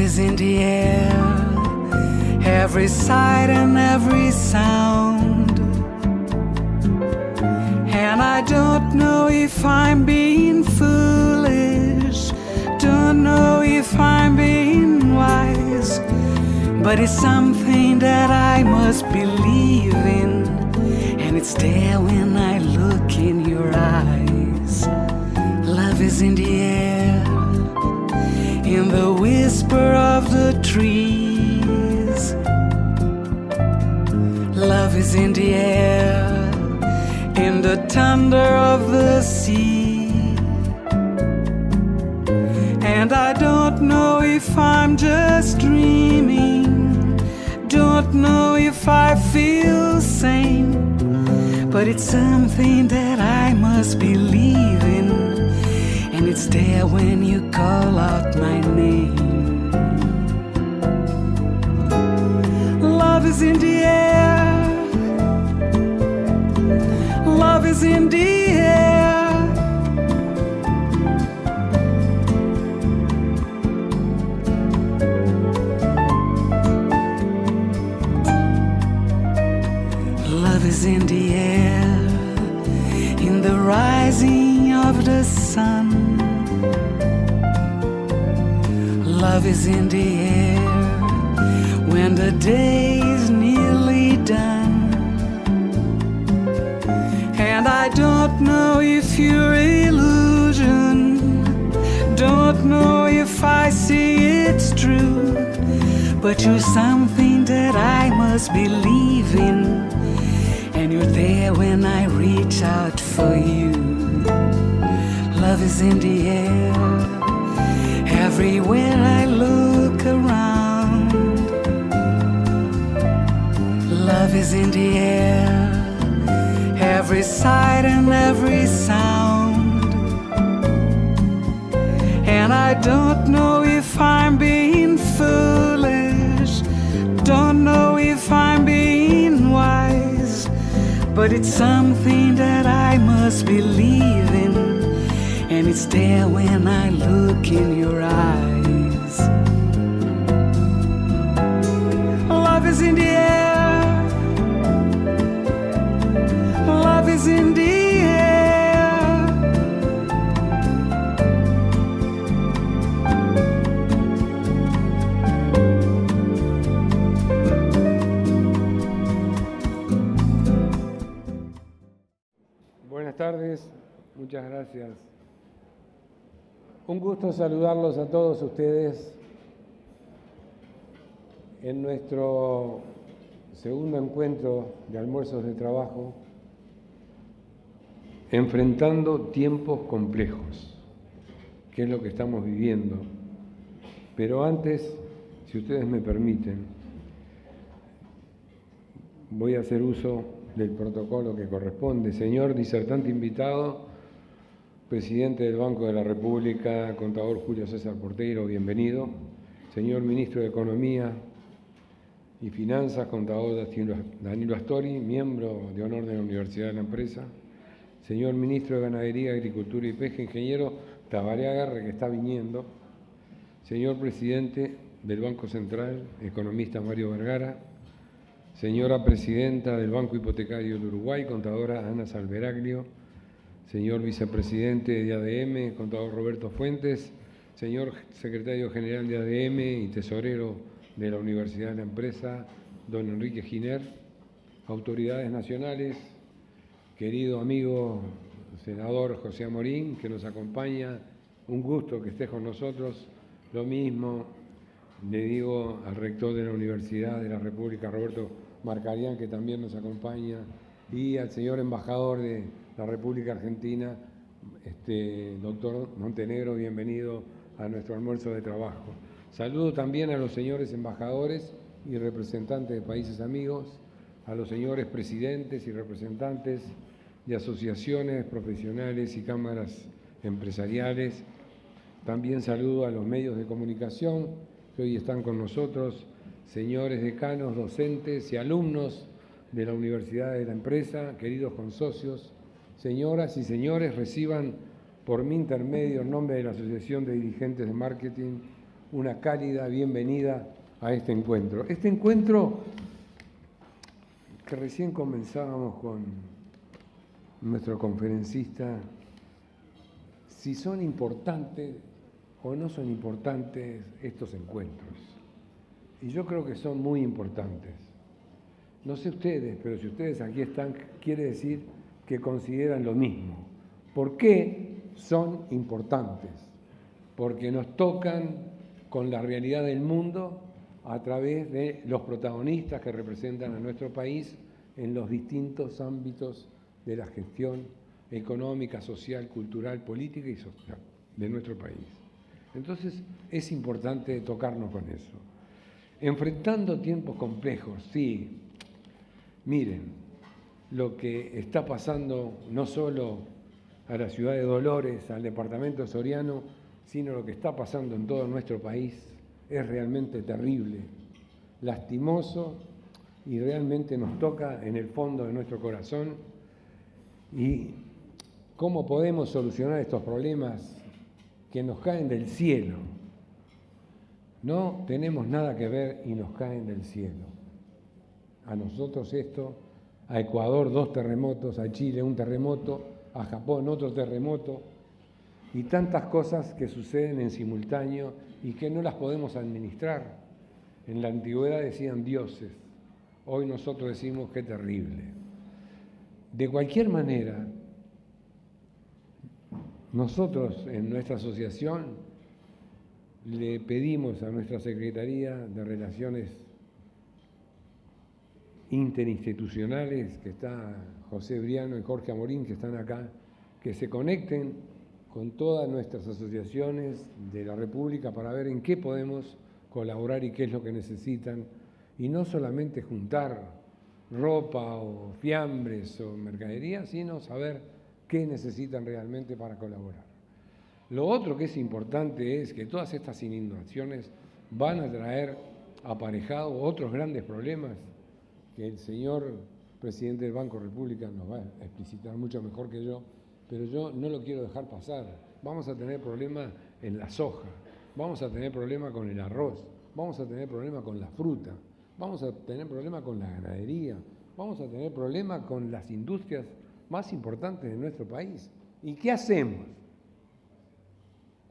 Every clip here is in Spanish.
is in the air, every sight and every sound. And I don't know if I'm being foolish, don't know if I'm being wise, but it's something that I must believe in, and it's there when I look in your eyes. Love is in the air, in the whisper of the trees. Love is in the air, in the thunder of the sea. And I don't know if I'm just dreaming, don't know if I feel sane, but it's something that I must believe in, and it's there when you call out my name. Love is in the air, love is in the air. Love is in the air, in the rising of the sun. Love is in the air, when the day is nearly done. And I don't know if you're illusion, don't know if I see it's true, but you're something that I must believe in, and you're there when I reach out for you. Love is in the air, everywhere I look around. Love is in the air, every sight and every sound. And I don't know if I'm being foolish, don't know if I'm being wise, but it's something that I must believe in, and it's there when I look in your eyes. Love is in the air, love is in the air. Buenas tardes, muchas gracias. Un gusto saludarlos a todos ustedes en nuestro segundo encuentro de almuerzos de trabajo, enfrentando tiempos complejos, que es lo que estamos viviendo. Pero antes, si ustedes me permiten, voy a hacer uso del protocolo que corresponde. Señor disertante invitado, presidente del Banco de la República, contador Julio César Porteiro, bienvenido. Señor ministro de Economía y Finanzas, contador Danilo Astori, miembro de honor de la Universidad de la Empresa. Señor ministro de Ganadería, Agricultura y Pesca, ingeniero Tabaré Agarre, que está viniendo. Señor presidente del Banco Central, economista Mario Vergara. Señora presidenta del Banco Hipotecario del Uruguay, contadora Ana Salveraglio. Señor vicepresidente de ADM, contador Roberto Fuentes. Señor secretario general de ADM y tesorero de la Universidad de la Empresa, don Enrique Giner. Autoridades nacionales, querido amigo senador José Amorín, que nos acompaña, un gusto que estés con nosotros. Lo mismo le digo al rector de la Universidad de la República, Roberto Marcarián, que también nos acompaña, y al señor embajador de la República Argentina, doctor Montenegro, bienvenido a nuestro almuerzo de trabajo. Saludo también a los señores embajadores y representantes de países amigos, a los señores presidentes y representantes de asociaciones profesionales y cámaras empresariales. También saludo a los medios de comunicación que hoy están con nosotros, señores decanos, docentes y alumnos de la Universidad de la Empresa, queridos consocios, señoras y señores, reciban por mi intermedio, en nombre de la Asociación de Dirigentes de Marketing, una cálida bienvenida a este encuentro. Este encuentro que recién comenzábamos con nuestro conferencista, si son importantes o no son importantes estos encuentros. Y yo creo que son muy importantes. No sé ustedes, pero si ustedes aquí están, quiere decir que consideran lo mismo. ¿Por qué son importantes? Porque nos tocan con la realidad del mundo a través de los protagonistas que representan a nuestro país en los distintos ámbitos de la gestión económica, social, cultural, política y social de nuestro país. Entonces es importante tocarnos con eso. Enfrentando tiempos complejos, sí. Miren, lo que está pasando no solo a la ciudad de Dolores, al departamento Soriano, sino lo que está pasando en todo nuestro país es realmente terrible, lastimoso y realmente nos toca en el fondo de nuestro corazón. ¿Y cómo podemos solucionar estos problemas que nos caen del cielo? No tenemos nada que ver y nos caen del cielo. A nosotros esto, a Ecuador 2 terremotos, a Chile 1 terremoto, a Japón otro terremoto, y tantas cosas que suceden en simultáneo y que no las podemos administrar. En la antigüedad decían dioses, hoy nosotros decimos qué terrible. De cualquier manera, nosotros en nuestra asociación le pedimos a nuestra Secretaría de Relaciones Interinstitucionales, que está José Briano y Jorge Amorín, que están acá, que se conecten con todas nuestras asociaciones de la República para ver en qué podemos colaborar y qué es lo que necesitan, y no solamente juntar ropa o fiambres o mercadería, sino saber qué necesitan realmente para colaborar. Lo otro que es importante es que todas estas inundaciones van a traer aparejado otros grandes problemas que el señor presidente del Banco República nos va a explicitar mucho mejor que yo, pero yo no lo quiero dejar pasar. Vamos a tener problemas en la soja, vamos a tener problemas con el arroz, vamos a tener problemas con la fruta, vamos a tener problemas con la ganadería, vamos a tener problemas con las industrias más importantes de nuestro país. ¿Y qué hacemos?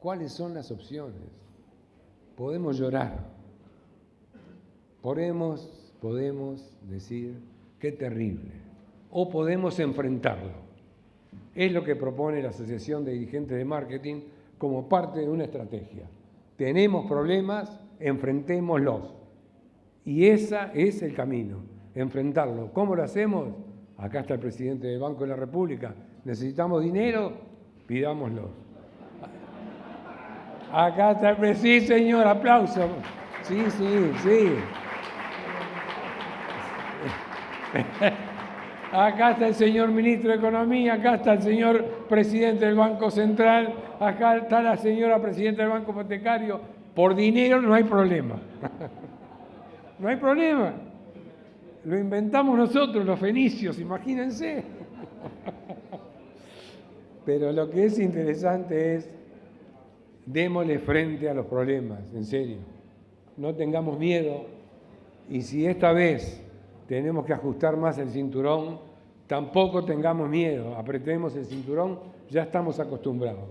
¿Cuáles son las opciones? Podemos llorar, podemos decir qué terrible, o podemos enfrentarlo. Es lo que propone la Asociación de Dirigentes de Marketing como parte de una estrategia. Tenemos problemas, enfrentémoslos. Y ese es el camino, enfrentarlo. ¿Cómo lo hacemos? Acá está el presidente del Banco de la República. ¿Necesitamos dinero? Pidámoslo. Acá está el presidente, sí, señor, aplauso. Sí. Acá está el señor ministro de Economía, acá está el señor presidente del Banco Central, acá está la señora presidenta del Banco Hipotecario. Por dinero no hay problema. No hay problema. Lo inventamos nosotros, los fenicios, imagínense. Pero lo que es interesante es, démosle frente a los problemas, en serio. No tengamos miedo, y si esta vez tenemos que ajustar más el cinturón, tampoco tengamos miedo, apretemos el cinturón, ya estamos acostumbrados.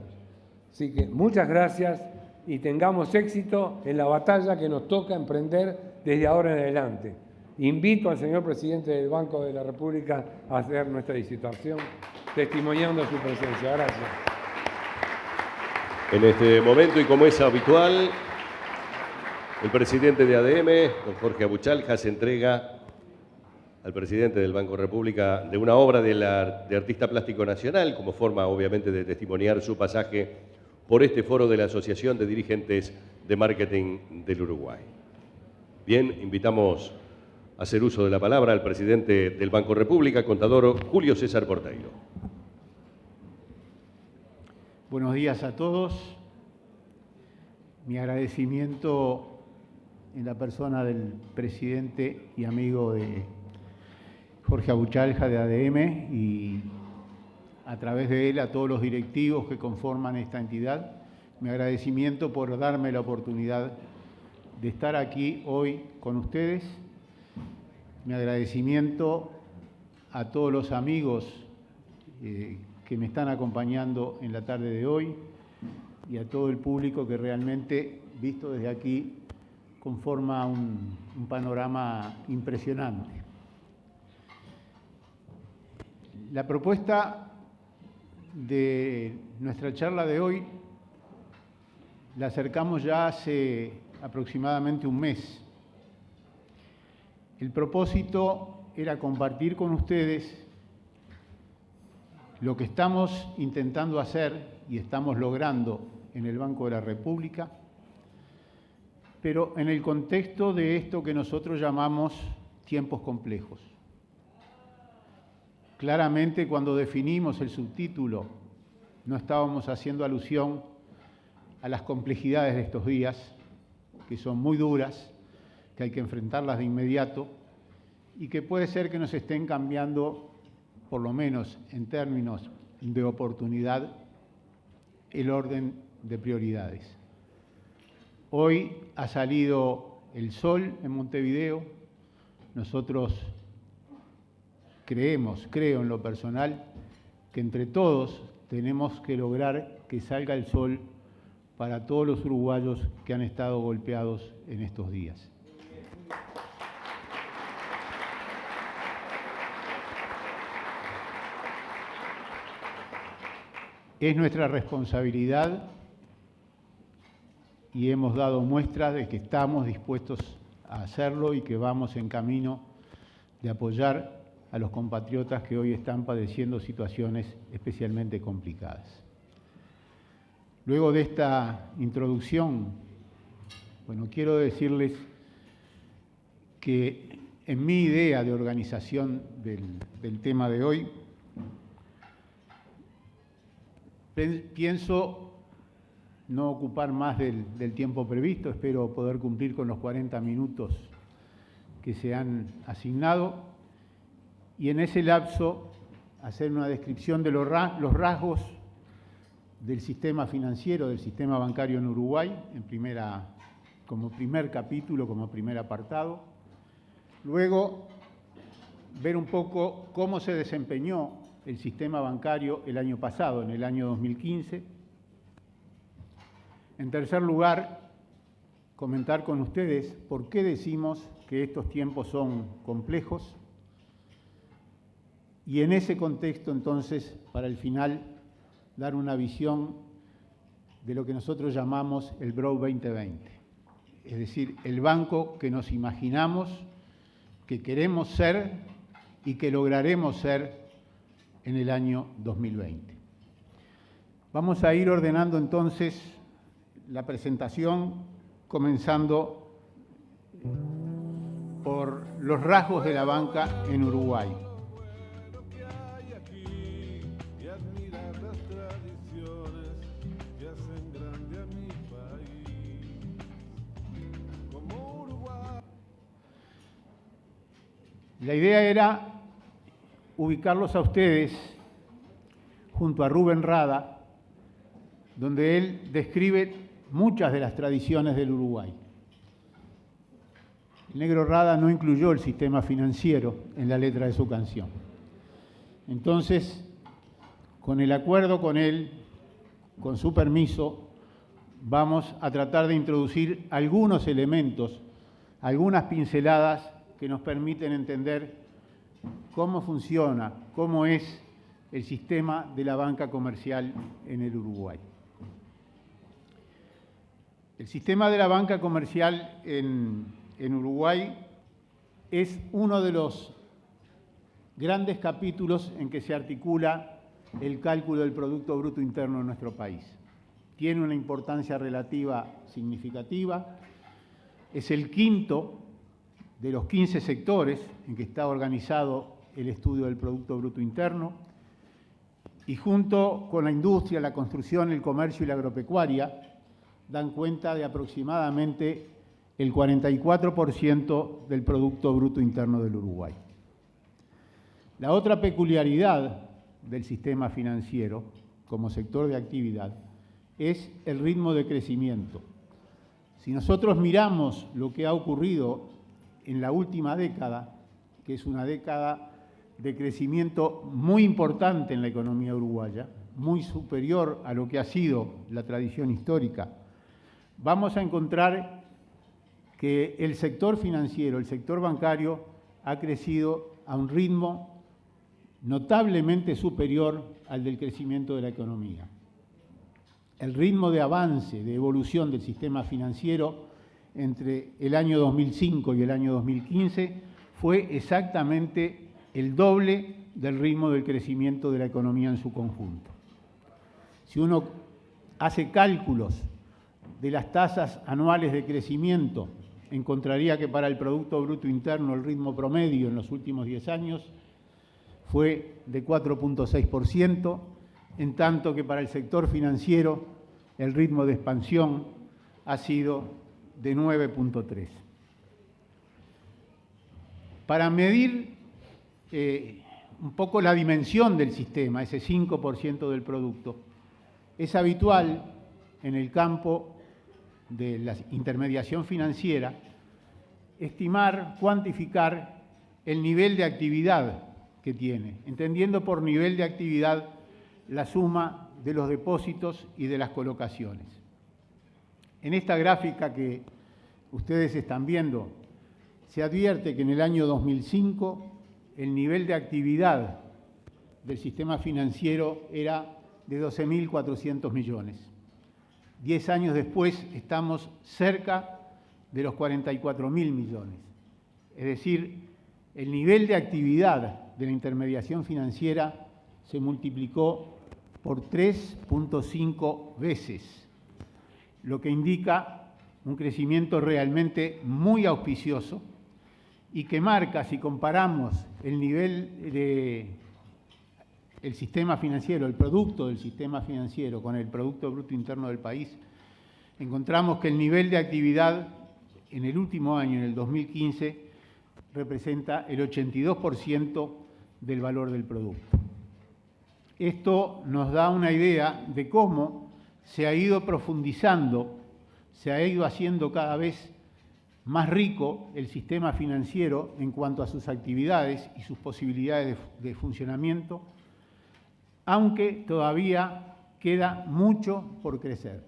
Así que muchas gracias y tengamos éxito en la batalla que nos toca emprender desde ahora en adelante. Invito al señor presidente del Banco de la República a hacer nuestra disertación, testimoniando su presencia. Gracias. En este momento, y como es habitual, el presidente de ADM, don Jorge Abuchalja, se entrega al presidente del Banco República de una obra de artista plástico nacional, como forma obviamente de testimoniar su pasaje por este foro de la Asociación de Dirigentes de Marketing del Uruguay. Bien, invitamos a hacer uso de la palabra al presidente del Banco República, contador Julio César Porteiro. Buenos días a todos. Mi agradecimiento en la persona del presidente y amigo de Jorge Abuchalja de ADM y a través de él a todos los directivos que conforman esta entidad, mi agradecimiento por darme la oportunidad de estar aquí hoy con ustedes, mi agradecimiento a todos los amigos que me están acompañando en la tarde de hoy y a todo el público que realmente, visto desde aquí, conforma un panorama impresionante. La propuesta de nuestra charla de hoy la acercamos ya hace aproximadamente un mes. El propósito era compartir con ustedes lo que estamos intentando hacer y estamos logrando en el Banco de la República, pero en el contexto de esto que nosotros llamamos tiempos complejos. Claramente, cuando definimos el subtítulo, no estábamos haciendo alusión a las complejidades de estos días, que son muy duras, que hay que enfrentarlas de inmediato y que puede ser que nos estén cambiando, por lo menos en términos de oportunidad, el orden de prioridades. Hoy ha salido el sol en Montevideo. Nosotros creo en lo personal, que entre todos tenemos que lograr que salga el sol para todos los uruguayos que han estado golpeados en estos días. Es nuestra responsabilidad y hemos dado muestras de que estamos dispuestos a hacerlo y que vamos en camino de apoyar a los compatriotas que hoy están padeciendo situaciones especialmente complicadas. Luego de esta introducción, quiero decirles que en mi idea de organización del tema de hoy, pienso no ocupar más del tiempo previsto, espero poder cumplir con los 40 minutos que se han asignado y en ese lapso hacer una descripción de los rasgos del sistema financiero, del sistema bancario en Uruguay, como primer capítulo, como primer apartado. Luego, ver un poco cómo se desempeñó el sistema bancario el año pasado, en el año 2015. En tercer lugar, comentar con ustedes por qué decimos que estos tiempos son complejos. Y en ese contexto, entonces, para el final, dar una visión de lo que nosotros llamamos el BROW 2020. Es decir, el banco que nos imaginamos, que queremos ser y que lograremos ser en el año 2020. Vamos a ir ordenando entonces la presentación, comenzando por los rasgos de la banca en Uruguay. La idea era ubicarlos a ustedes junto a Rubén Rada, donde él describe muchas de las tradiciones del Uruguay. El negro Rada no incluyó el sistema financiero en la letra de su canción. Entonces, con el acuerdo con él, con su permiso, vamos a tratar de introducir algunos elementos, algunas pinceladas que nos permiten entender cómo funciona, cómo es el sistema de la banca comercial en el Uruguay. El sistema de la banca comercial en Uruguay es uno de los grandes capítulos en que se articula el cálculo del Producto Bruto Interno de nuestro país. Tiene una importancia relativa significativa, es el quinto de los 15 sectores en que está organizado el estudio del Producto Bruto Interno, y junto con la industria, la construcción, el comercio y la agropecuaria, dan cuenta de aproximadamente el 44% del Producto Bruto Interno del Uruguay. La otra peculiaridad del sistema financiero como sector de actividad es el ritmo de crecimiento. Si nosotros miramos lo que ha ocurrido en la última década, que es una década de crecimiento muy importante en la economía uruguaya, muy superior a lo que ha sido la tradición histórica, vamos a encontrar que el sector financiero, el sector bancario, ha crecido a un ritmo notablemente superior al del crecimiento de la economía. El ritmo de avance, de evolución del sistema financiero entre el año 2005 y el año 2015 fue exactamente el doble del ritmo del crecimiento de la economía en su conjunto. Si uno hace cálculos de las tasas anuales de crecimiento, encontraría que para el Producto Bruto Interno el ritmo promedio en los últimos 10 años fue de 4.6%, en tanto que para el sector financiero el ritmo de expansión ha sido de 9.3%. Para medir un poco la dimensión del sistema, ese 5% del producto, es habitual en el campo de la intermediación financiera estimar, cuantificar el nivel de actividad que tiene, entendiendo por nivel de actividad la suma de los depósitos y de las colocaciones. En esta gráfica que ustedes están viendo, se advierte que en el año 2005 el nivel de actividad del sistema financiero era de 12.400 millones. 10 años después estamos cerca de los 44.000 millones. Es decir, el nivel de actividad de la intermediación financiera se multiplicó por 3.5 veces, lo que indica un crecimiento realmente muy auspicioso y que marca, si comparamos el nivel del sistema financiero, el producto del sistema financiero con el Producto Bruto Interno del país, encontramos que el nivel de actividad en el último año, en el 2015, representa el 82% del valor del producto. Esto nos da una idea de cómo se ha ido profundizando, se ha ido haciendo cada vez más rico el sistema financiero en cuanto a sus actividades y sus posibilidades de funcionamiento, aunque todavía queda mucho por crecer.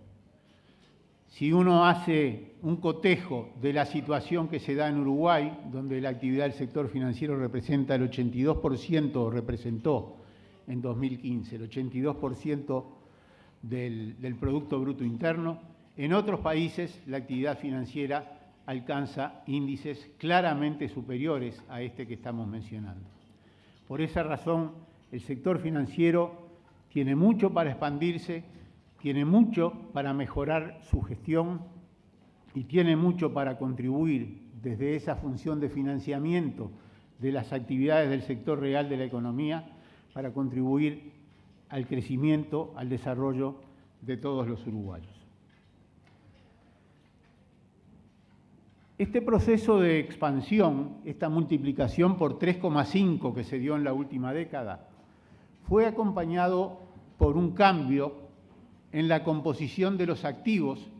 Si uno hace un cotejo de la situación que se da en Uruguay, donde la actividad del sector financiero representa el 82%, representó en 2015 el 82% del Producto Bruto Interno, en otros países la actividad financiera alcanza índices claramente superiores a este que estamos mencionando. Por esa razón, el sector financiero tiene mucho para expandirse, tiene mucho para mejorar su gestión y tiene mucho para contribuir desde esa función de financiamiento de las actividades del sector real de la economía para contribuir al crecimiento, al desarrollo de todos los uruguayos. Este proceso de expansión, esta multiplicación por 3,5 que se dio en la última década, fue acompañado por un cambio en la composición de los activos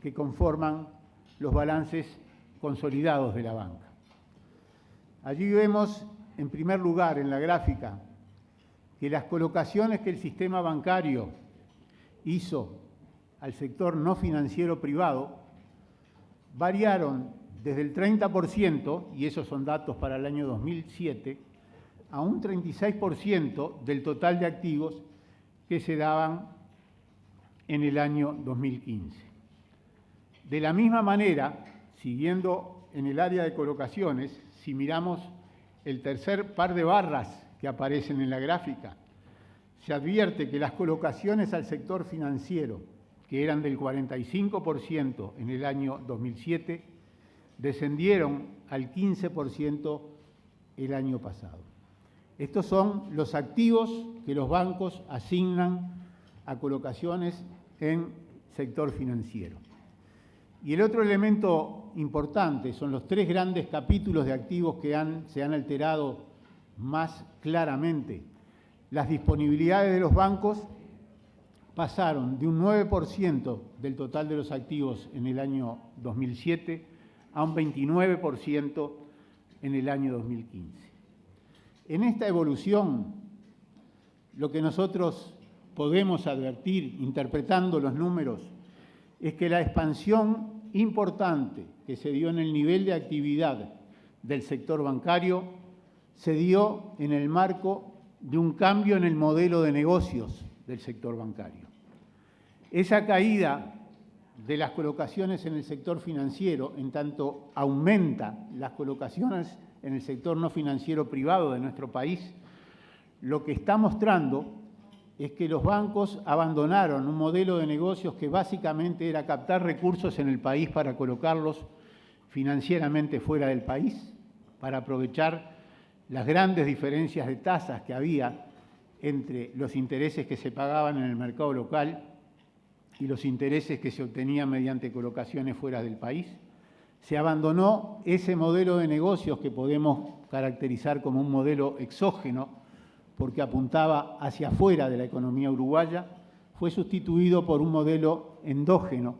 que conforman los balances consolidados de la banca. Allí vemos, en primer lugar, en la gráfica, que las colocaciones que el sistema bancario hizo al sector no financiero privado variaron desde el 30%, y esos son datos para el año 2007, a un 36% del total de activos que se daban en el año 2015. De la misma manera, siguiendo en el área de colocaciones, si miramos el tercer par de barras que aparecen en la gráfica, se advierte que las colocaciones al sector financiero, que eran del 45% en el año 2007, descendieron al 15% el año pasado. Estos son los activos que los bancos asignan a colocaciones en sector financiero. Y el otro elemento importante son los tres grandes capítulos de activos que se han alterado más claramente. Las disponibilidades de los bancos pasaron de un 9% del total de los activos en el año 2007 a un 29% en el año 2015. En esta evolución, lo que nosotros podemos advertir, interpretando los números, es que la expansión importante que se dio en el nivel de actividad del sector bancario se dio en el marco de un cambio en el modelo de negocios del sector bancario. Esa caída de las colocaciones en el sector financiero, en tanto aumenta las colocaciones en el sector no financiero privado de nuestro país, lo que está mostrando es que los bancos abandonaron un modelo de negocios que básicamente era captar recursos en el país para colocarlos financieramente fuera del país, para aprovechar las grandes diferencias de tasas que había entre los intereses que se pagaban en el mercado local y los intereses que se obtenían mediante colocaciones fuera del país. Se abandonó ese modelo de negocios que podemos caracterizar como un modelo exógeno, porque apuntaba hacia afuera de la economía uruguaya, fue sustituido por un modelo endógeno,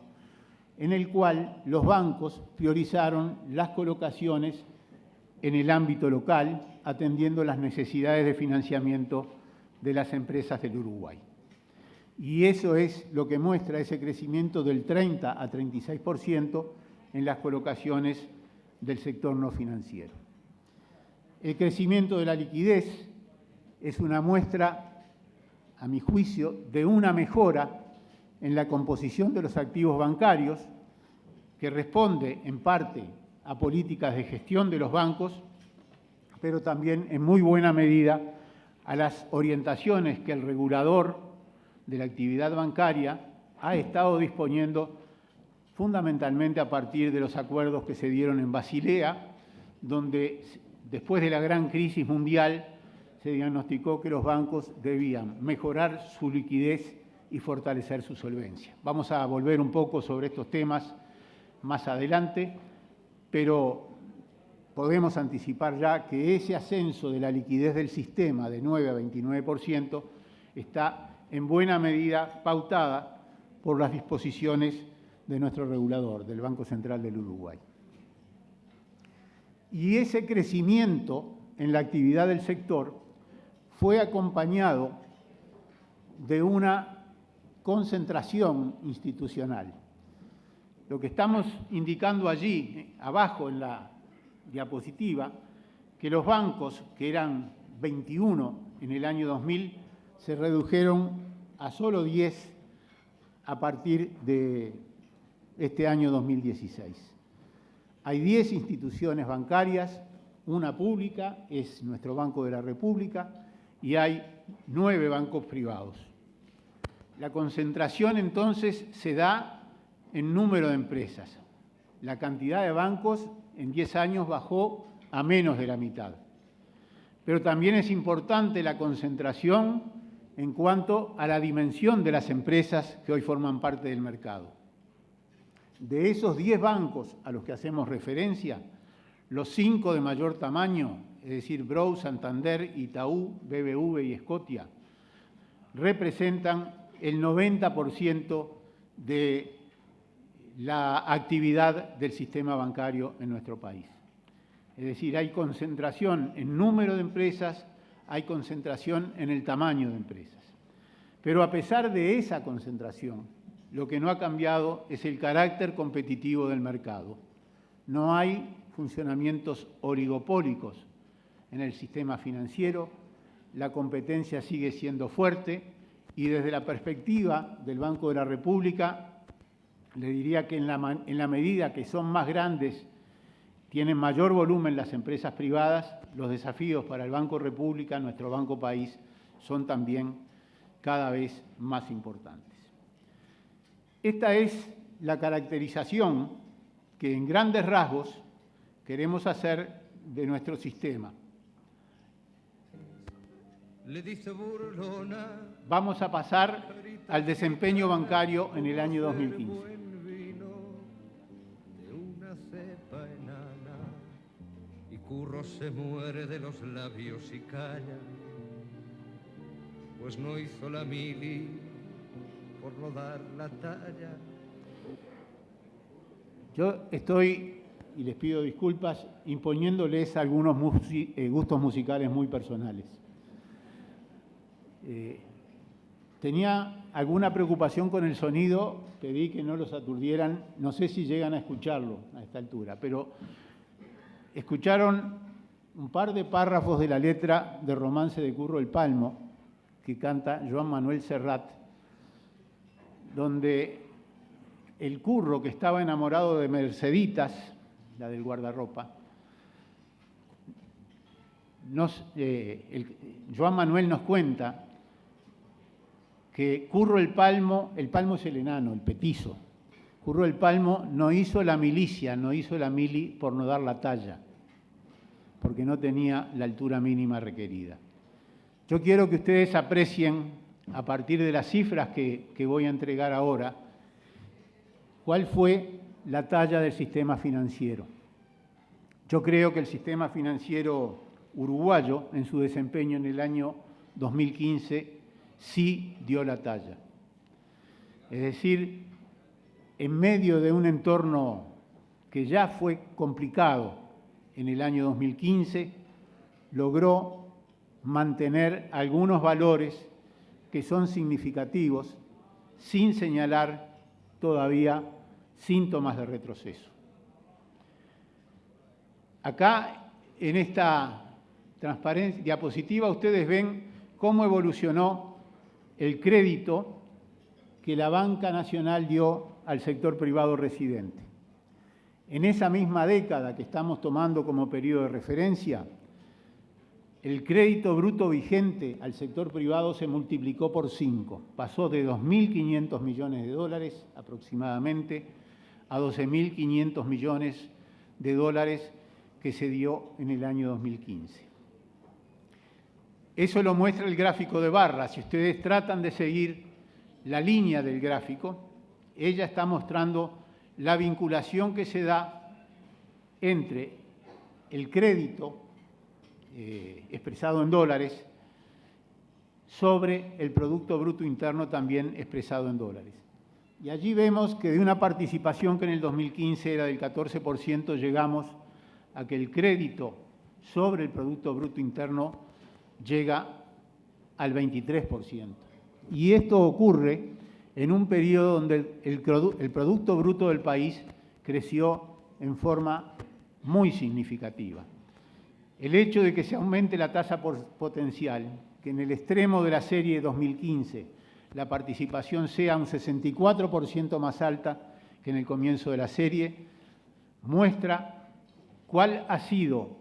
en el cual los bancos priorizaron las colocaciones en el ámbito local, atendiendo las necesidades de financiamiento de las empresas del Uruguay. Y eso es lo que muestra ese crecimiento del 30 a 36% en las colocaciones del sector no financiero. El crecimiento de la liquidez es una muestra, a mi juicio, de una mejora en la composición de los activos bancarios, que responde en parte a políticas de gestión de los bancos, pero también en muy buena medida a las orientaciones que el regulador de la actividad bancaria ha estado disponiendo fundamentalmente a partir de los acuerdos que se dieron en Basilea, donde después de la gran crisis mundial se diagnosticó que los bancos debían mejorar su liquidez y fortalecer su solvencia. Vamos a volver un poco sobre estos temas más adelante, pero podemos anticipar ya que ese ascenso de la liquidez del sistema de 9 a 29% está en buena medida pautada por las disposiciones de nuestro regulador, del Banco Central del Uruguay. Y ese crecimiento en la actividad del sector fue acompañado de una concentración institucional. Lo que estamos indicando allí, abajo en la diapositiva, que los bancos, que eran 21 en el año 2000, se redujeron a solo 10 a partir de este año 2016. Hay 10 instituciones bancarias, una pública, es nuestro Banco de la República, y hay 9 bancos privados. La concentración entonces se da en número de empresas. La cantidad de bancos en 10 años bajó a menos de la mitad. Pero también es importante la concentración en cuanto a la dimensión de las empresas que hoy forman parte del mercado. De esos 10 bancos a los que hacemos referencia, los 5 de mayor tamaño, es decir, Brou, Santander, Itaú, BBV y Scotia, representan el 90% de la actividad del sistema bancario en nuestro país. Es decir, hay concentración en número de empresas, hay concentración en el tamaño de empresas. Pero a pesar de esa concentración, lo que no ha cambiado es el carácter competitivo del mercado. No hay funcionamientos oligopólicos en el sistema financiero, la competencia sigue siendo fuerte y desde la perspectiva del Banco de la República, le diría que en la medida que son más grandes, tienen mayor volumen las empresas privadas, los desafíos para el Banco República, nuestro Banco País, son también cada vez más importantes. Esta es la caracterización que en grandes rasgos queremos hacer de nuestro sistema. Vamos a pasar al desempeño bancario en el año 2015. Y Curro se muere de los labios y calla, pues no hizo la mili por no dar la talla. Yo estoy, y les pido disculpas, imponiéndoles algunos gustos musicales muy personales. Tenía alguna preocupación con el sonido, pedí que no los aturdieran, no sé si llegan a escucharlo a esta altura, pero escucharon un par de párrafos de la letra de Romance de Curro el Palmo, que canta Joan Manuel Serrat, donde el Curro, que estaba enamorado de Merceditas, la del guardarropa, Joan Manuel nos cuenta que Curro el Palmo es el enano, el petizo. Curro el Palmo no hizo la milicia, no hizo la mili por no dar la talla, porque no tenía la altura mínima requerida. Yo quiero que ustedes aprecien, a partir de las cifras que voy a entregar ahora, cuál fue la talla del sistema financiero. Yo creo que el sistema financiero uruguayo, en su desempeño en el año 2015, sí dio la talla. Es decir, en medio de un entorno que ya fue complicado en el año 2015, logró mantener algunos valores que son significativos, sin señalar todavía síntomas de retroceso. Acá, en esta diapositiva, ustedes ven cómo evolucionó el crédito que la banca nacional dio al sector privado residente. En esa misma década que estamos tomando como periodo de referencia, el crédito bruto vigente al sector privado se multiplicó por 5. Pasó de 2.500 millones de dólares aproximadamente a 12.500 millones de dólares que se dio en el año 2015. Eso lo muestra el gráfico de barras. Si ustedes tratan de seguir la línea del gráfico, ella está mostrando la vinculación que se da entre el crédito expresado en dólares sobre el Producto Bruto Interno también expresado en dólares. Y allí vemos que de una participación que en el 2015 era del 14%, llegamos a que el crédito sobre el Producto Bruto Interno llega al 23%. Y esto ocurre en un periodo donde el Producto Bruto del país creció en forma muy significativa. El hecho de que se aumente la tasa potencial, que en el extremo de la serie 2015 la participación sea un 64% más alta que en el comienzo de la serie, muestra cuál ha sido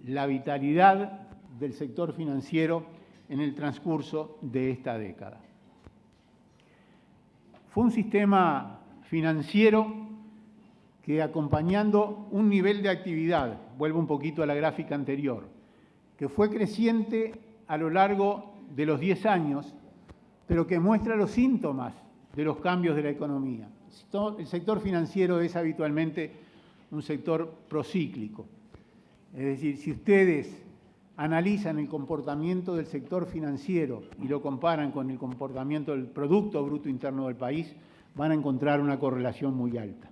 la vitalidad del sector financiero en el transcurso de esta década. Fue un sistema financiero que, acompañando un nivel de actividad, vuelvo un poquito a la gráfica anterior, que fue creciente a lo largo de los 10 años, pero que muestra los síntomas de los cambios de la economía. El sector financiero es habitualmente un sector procíclico. Es decir, si ustedes analizan el comportamiento del sector financiero y lo comparan con el comportamiento del Producto Bruto Interno del país, van a encontrar una correlación muy alta.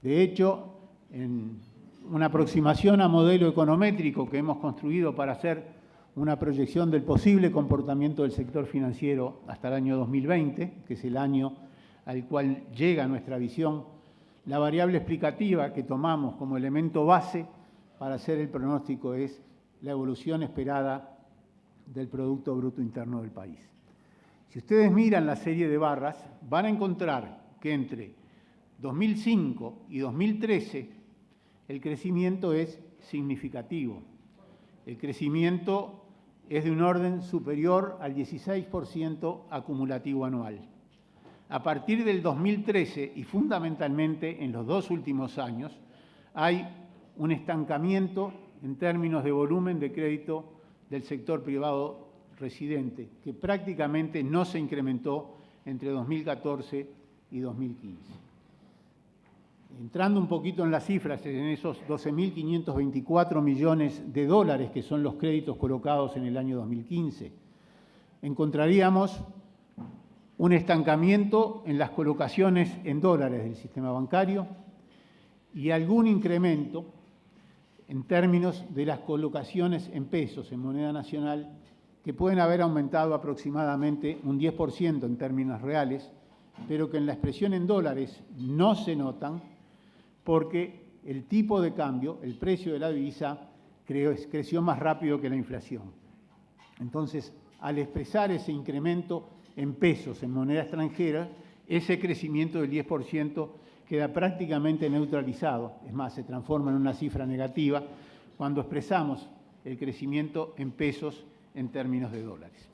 De hecho, en una aproximación a modelo econométrico que hemos construido para hacer una proyección del posible comportamiento del sector financiero hasta el año 2020, que es el año al cual llega nuestra visión, la variable explicativa que tomamos como elemento base para hacer el pronóstico es la evolución esperada del Producto Bruto Interno del país. Si ustedes miran la serie de barras, van a encontrar que entre 2005 y 2013 el crecimiento es significativo. El crecimiento es de un orden superior al 16% acumulativo anual. A partir del 2013 y fundamentalmente en los 2 últimos años, hay un estancamiento en términos de volumen de crédito del sector privado residente, que prácticamente no se incrementó entre 2014 y 2015. Entrando un poquito en las cifras, en esos 12.524 millones de dólares que son los créditos colocados en el año 2015, encontraríamos un estancamiento en las colocaciones en dólares del sistema bancario y algún incremento en términos de las colocaciones en pesos, en moneda nacional, que pueden haber aumentado aproximadamente un 10% en términos reales, pero que en la expresión en dólares no se notan porque el tipo de cambio, el precio de la divisa, creció más rápido que la inflación. Entonces, al expresar ese incremento en pesos, en moneda extranjera, ese crecimiento del 10% queda prácticamente neutralizado. Es más, se transforma en una cifra negativa cuando expresamos el crecimiento en pesos en términos de dólares.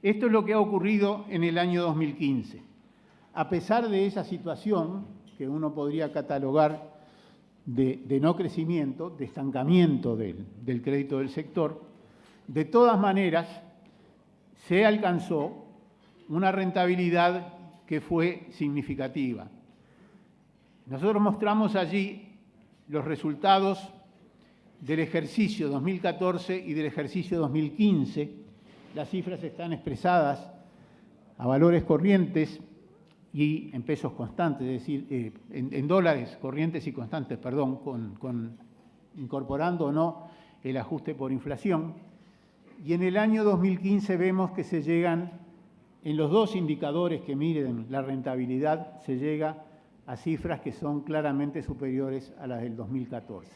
Esto es lo que ha ocurrido en el año 2015. A pesar de esa situación, que uno podría catalogar de no crecimiento, de estancamiento del crédito del sector, de todas maneras se alcanzó una rentabilidad que fue significativa. Nosotros mostramos allí los resultados del ejercicio 2014 y del ejercicio 2015. Las cifras están expresadas a valores corrientes y en pesos constantes, es decir, en dólares corrientes y constantes, perdón, incorporando o no el ajuste por inflación. Y en el año 2015 vemos que se llegan, en los dos indicadores que miden la rentabilidad, se llega a cifras que son claramente superiores a las del 2014.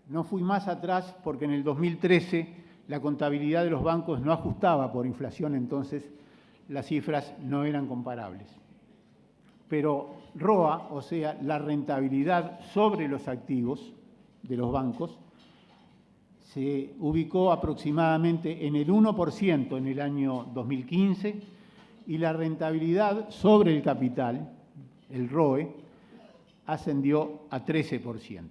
No fui más atrás porque en el 2013 la contabilidad de los bancos no ajustaba por inflación, entonces las cifras no eran comparables. Pero ROA, o sea, la rentabilidad sobre los activos de los bancos, se ubicó aproximadamente en el 1% en el año 2015 y la rentabilidad sobre el capital, el ROE, ascendió a 13%.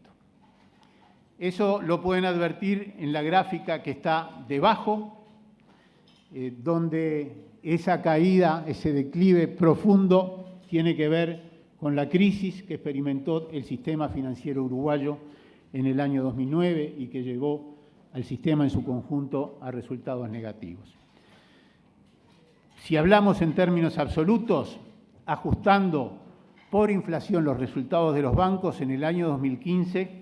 Eso lo pueden advertir en la gráfica que está debajo, donde esa caída, ese declive profundo, tiene que ver con la crisis que experimentó el sistema financiero uruguayo en el año 2009 y que llevó al sistema en su conjunto a resultados negativos. Si hablamos en términos absolutos, ajustando por inflación los resultados de los bancos en el año 2015,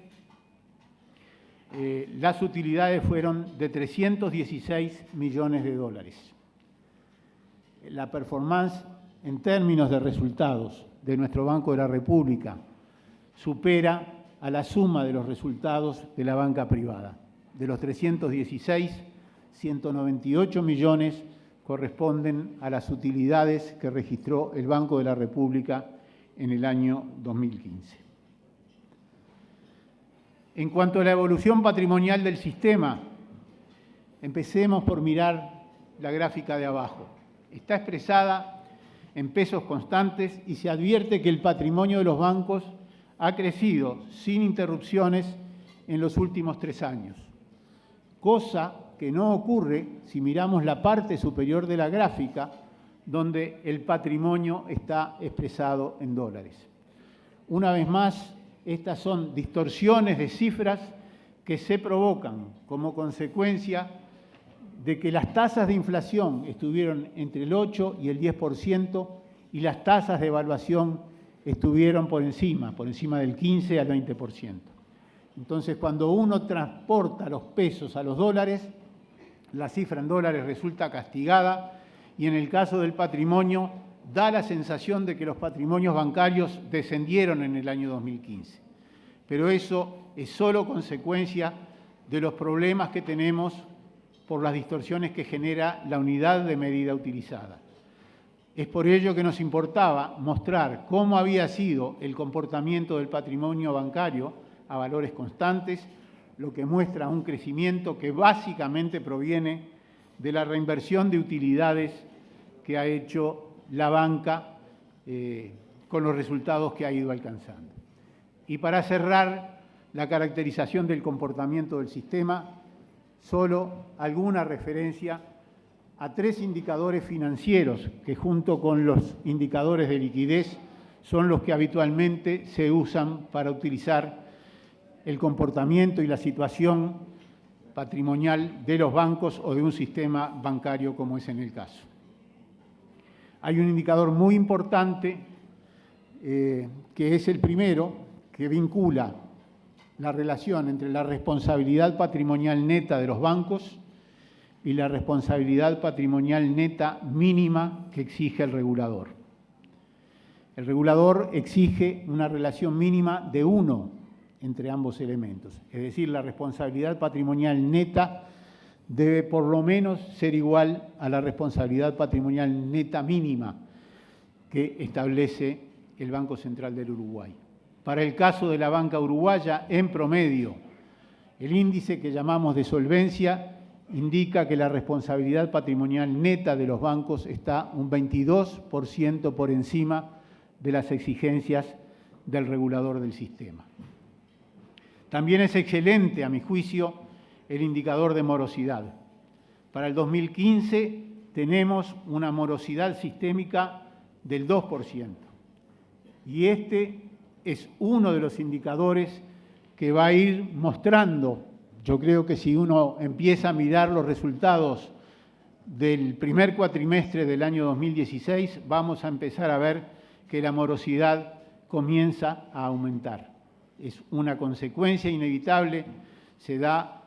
las utilidades fueron de 316 millones de dólares. La performance en términos de resultados de nuestro Banco de la República supera a la suma de los resultados de la banca privada. De los 316, 198 millones corresponden a las utilidades que registró el Banco de la República en el año 2015. En cuanto a la evolución patrimonial del sistema, empecemos por mirar la gráfica de abajo. Está expresada en pesos constantes y se advierte que el patrimonio de los bancos ha crecido sin interrupciones en los últimos 3 años, cosa que no ocurre si miramos la parte superior de la gráfica, donde el patrimonio está expresado en dólares. Una vez más, estas son distorsiones de cifras que se provocan como consecuencia de que las tasas de inflación estuvieron entre el 8 y el 10% y las tasas de evaluación estuvieron por encima del 15 al 20%. Entonces, cuando uno transporta los pesos a los dólares, la cifra en dólares resulta castigada y en el caso del patrimonio da la sensación de que los patrimonios bancarios descendieron en el año 2015. Pero eso es solo consecuencia de los problemas que tenemos por las distorsiones que genera la unidad de medida utilizada. Es por ello que nos importaba mostrar cómo había sido el comportamiento del patrimonio bancario a valores constantes, lo que muestra un crecimiento que básicamente proviene de la reinversión de utilidades que ha hecho la banca con los resultados que ha ido alcanzando. Y para cerrar la caracterización del comportamiento del sistema, solo alguna referencia a 3 indicadores financieros que junto con los indicadores de liquidez son los que habitualmente se usan para utilizar el comportamiento y la situación patrimonial de los bancos o de un sistema bancario como es en el caso. Hay un indicador muy importante, que es el primero, que vincula la relación entre la responsabilidad patrimonial neta de los bancos y la responsabilidad patrimonial neta mínima que exige el regulador. El regulador exige una relación mínima de 1 entre ambos elementos, es decir, la responsabilidad patrimonial neta debe por lo menos ser igual a la responsabilidad patrimonial neta mínima que establece el Banco Central del Uruguay. Para el caso de la banca uruguaya, en promedio, el índice que llamamos de solvencia indica que la responsabilidad patrimonial neta de los bancos está un 22% por encima de las exigencias del regulador del sistema. También es excelente, a mi juicio, el indicador de morosidad. Para el 2015 tenemos una morosidad sistémica del 2%. Y este es uno de los indicadores que va a ir mostrando. Yo creo que si uno empieza a mirar los resultados del primer cuatrimestre del año 2016, vamos a empezar a ver que la morosidad comienza a aumentar. Es una consecuencia inevitable, se da,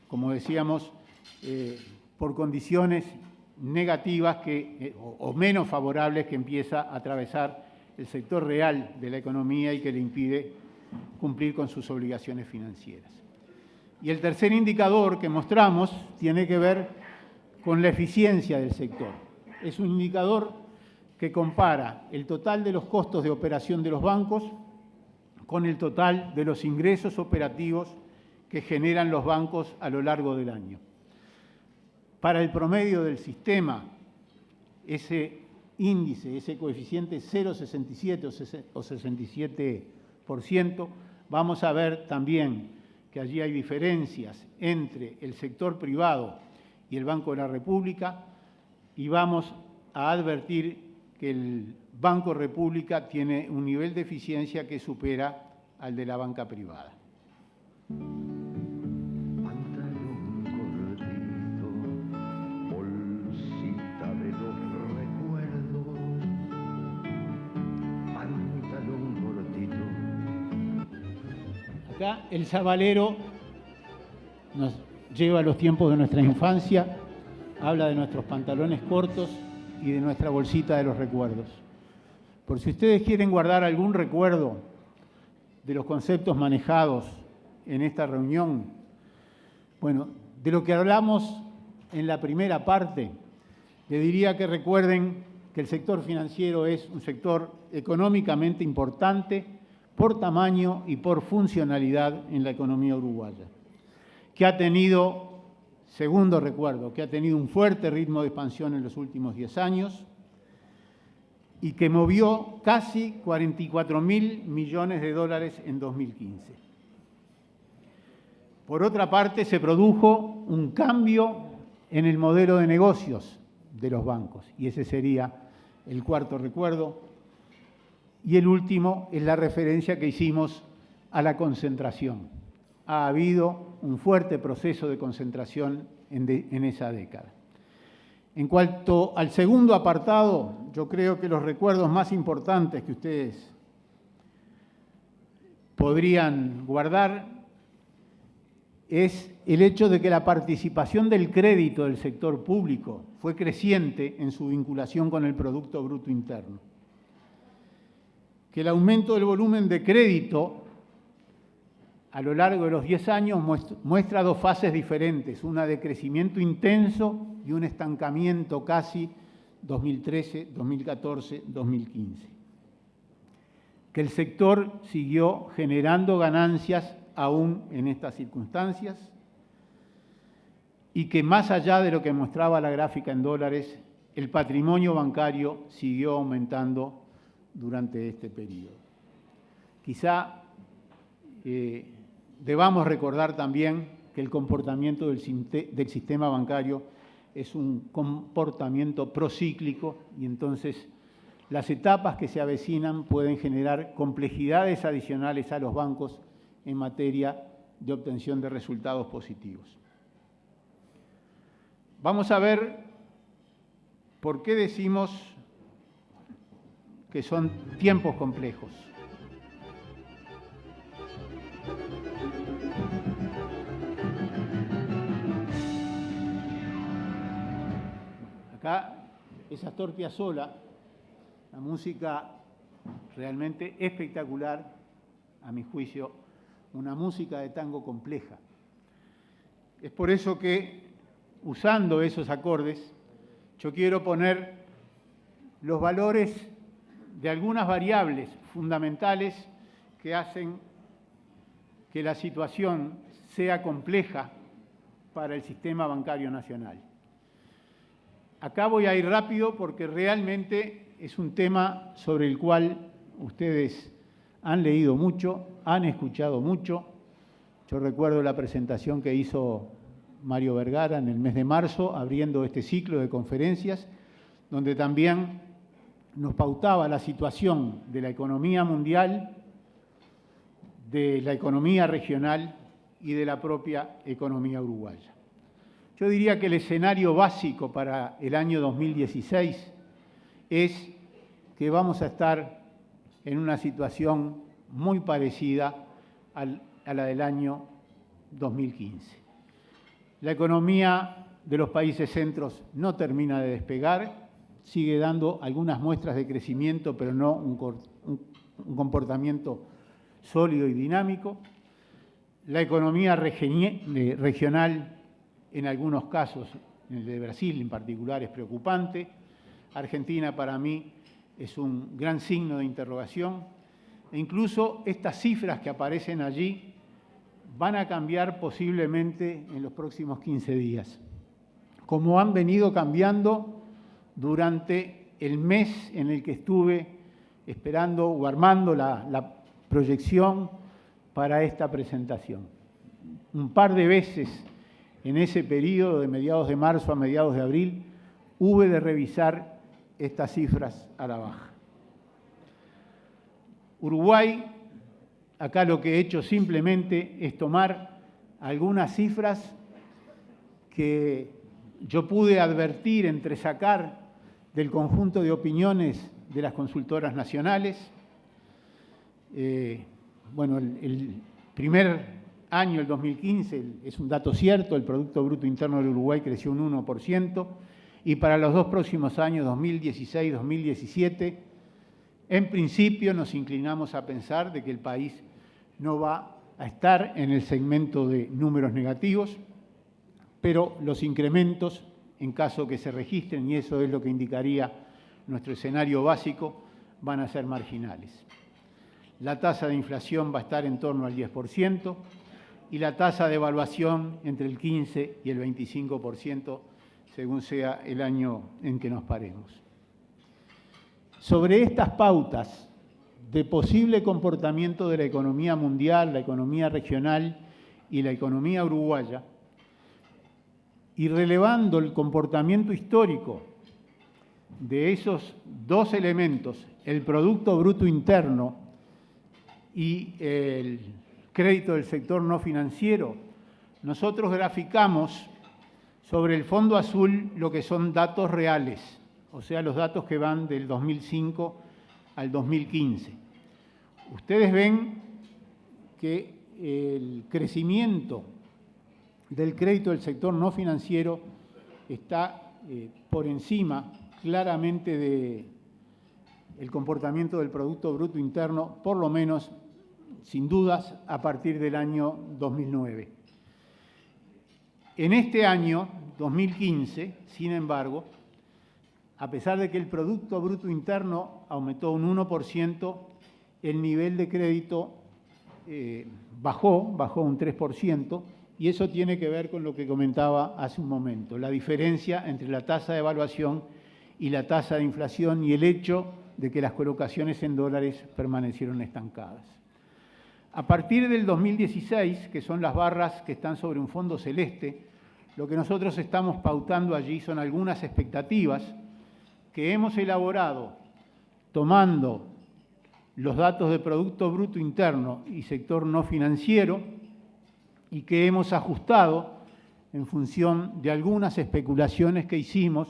como decíamos, por condiciones negativas o menos favorables que empieza a atravesar el sector real de la economía y que le impide cumplir con sus obligaciones financieras. Y el tercer indicador que mostramos tiene que ver con la eficiencia del sector. Es un indicador que compara el total de los costos de operación de los bancos con el total de los ingresos operativos que generan los bancos a lo largo del año. Para el promedio del sistema, ese índice, ese coeficiente 0,67 o 67%, vamos a ver también que allí hay diferencias entre el sector privado y el Banco de la República, y vamos a advertir que el Banco República tiene un nivel de eficiencia que supera al de la banca privada. Pantalón cortito, bolsita de los recuerdos. Pantalón cortito. Acá el sabalero nos lleva a los tiempos de nuestra infancia, habla de nuestros pantalones cortos y de nuestra bolsita de los recuerdos. Por si ustedes quieren guardar algún recuerdo de los conceptos manejados en esta reunión, bueno, de lo que hablamos en la primera parte, le diría que recuerden que el sector financiero es un sector económicamente importante por tamaño y por funcionalidad en la economía uruguaya, que ha tenido, segundo recuerdo, que ha tenido un fuerte ritmo de expansión en los últimos 10 años y que movió casi 44.000 millones de dólares en 2015. Por otra parte, se produjo un cambio en el modelo de negocios de los bancos, y ese sería el cuarto recuerdo. Y el último es la referencia que hicimos a la concentración. Ha habido un fuerte proceso de concentración en esa década. En cuanto al segundo apartado, yo creo que los recuerdos más importantes que ustedes podrían guardar es el hecho de que la participación del crédito del sector público fue creciente en su vinculación con el Producto Bruto Interno. Que el aumento del volumen de crédito a lo largo de los 10 años muestra dos fases diferentes, una de crecimiento intenso y un estancamiento casi 2013, 2014, 2015. Que el sector siguió generando ganancias aún en estas circunstancias y que más allá de lo que mostraba la gráfica en dólares, el patrimonio bancario siguió aumentando durante este periodo. Quizá debamos recordar también que el comportamiento del sistema bancario es un comportamiento procíclico y entonces las etapas que se avecinan pueden generar complejidades adicionales a los bancos en materia de obtención de resultados positivos. Vamos a ver por qué decimos que son tiempos complejos. Acá es Astor Piazzolla, la música realmente espectacular, a mi juicio, una música de tango compleja. Es por eso que, usando esos acordes, yo quiero poner los valores de algunas variables fundamentales que hacen que la situación sea compleja para el sistema bancario nacional. Acá voy a ir rápido porque realmente es un tema sobre el cual ustedes han leído mucho, han escuchado mucho. Yo recuerdo la presentación que hizo Mario Vergara en el mes de marzo, abriendo este ciclo de conferencias, donde también nos pautaba la situación de la economía mundial, de la economía regional y de la propia economía uruguaya. Yo diría que el escenario básico para el año 2016 es que vamos a estar en una situación muy parecida a la del año 2015. La economía de los países centros no termina de despegar, sigue dando algunas muestras de crecimiento, pero no un comportamiento sólido y dinámico. La economía regional, en algunos casos, en el de Brasil en particular, es preocupante. Argentina, para mí, es un gran signo de interrogación. E incluso estas cifras que aparecen allí van a cambiar posiblemente en los próximos 15 días, como han venido cambiando durante el mes en el que estuve esperando o armando la proyección para esta presentación. Un par de veces en ese periodo de mediados de marzo a mediados de abril hube de revisar estas cifras a la baja. Uruguay, acá lo que he hecho simplemente es tomar algunas cifras que yo pude advertir, entresacar del conjunto de opiniones de las consultoras nacionales. Bueno, el primer año, el 2015, es un dato cierto, el Producto Bruto Interno del Uruguay creció un 1%, y para los dos próximos años, 2016 y 2017, en principio nos inclinamos a pensar de que el país no va a estar en el segmento de números negativos, pero los incrementos, en caso que se registren, y eso es lo que indicaría nuestro escenario básico, van a ser marginales. La tasa de inflación va a estar en torno al 10% y la tasa de evaluación entre el 15 y el 25%, según sea el año en que nos paremos. Sobre estas pautas de posible comportamiento de la economía mundial, la economía regional y la economía uruguaya, y relevando el comportamiento histórico de esos dos elementos, el Producto Bruto Interno y el crédito del sector no financiero, nosotros graficamos sobre el fondo azul lo que son datos reales, o sea, los datos que van del 2005 al 2015. Ustedes ven que el crecimiento del crédito del sector no financiero está por encima claramente del comportamiento del Producto Bruto Interno, por lo menos, sin dudas, a partir del año 2009. En este año, 2015, sin embargo, a pesar de que el Producto Bruto Interno aumentó un 1%, el nivel de crédito bajó un 3%, y eso tiene que ver con lo que comentaba hace un momento, la diferencia entre la tasa de evaluación y la tasa de inflación y el hecho de que las colocaciones en dólares permanecieron estancadas. A partir del 2016, que son las barras que están sobre un fondo celeste, lo que nosotros estamos pautando allí son algunas expectativas que hemos elaborado tomando los datos de Producto Bruto Interno y sector no financiero y que hemos ajustado en función de algunas especulaciones que hicimos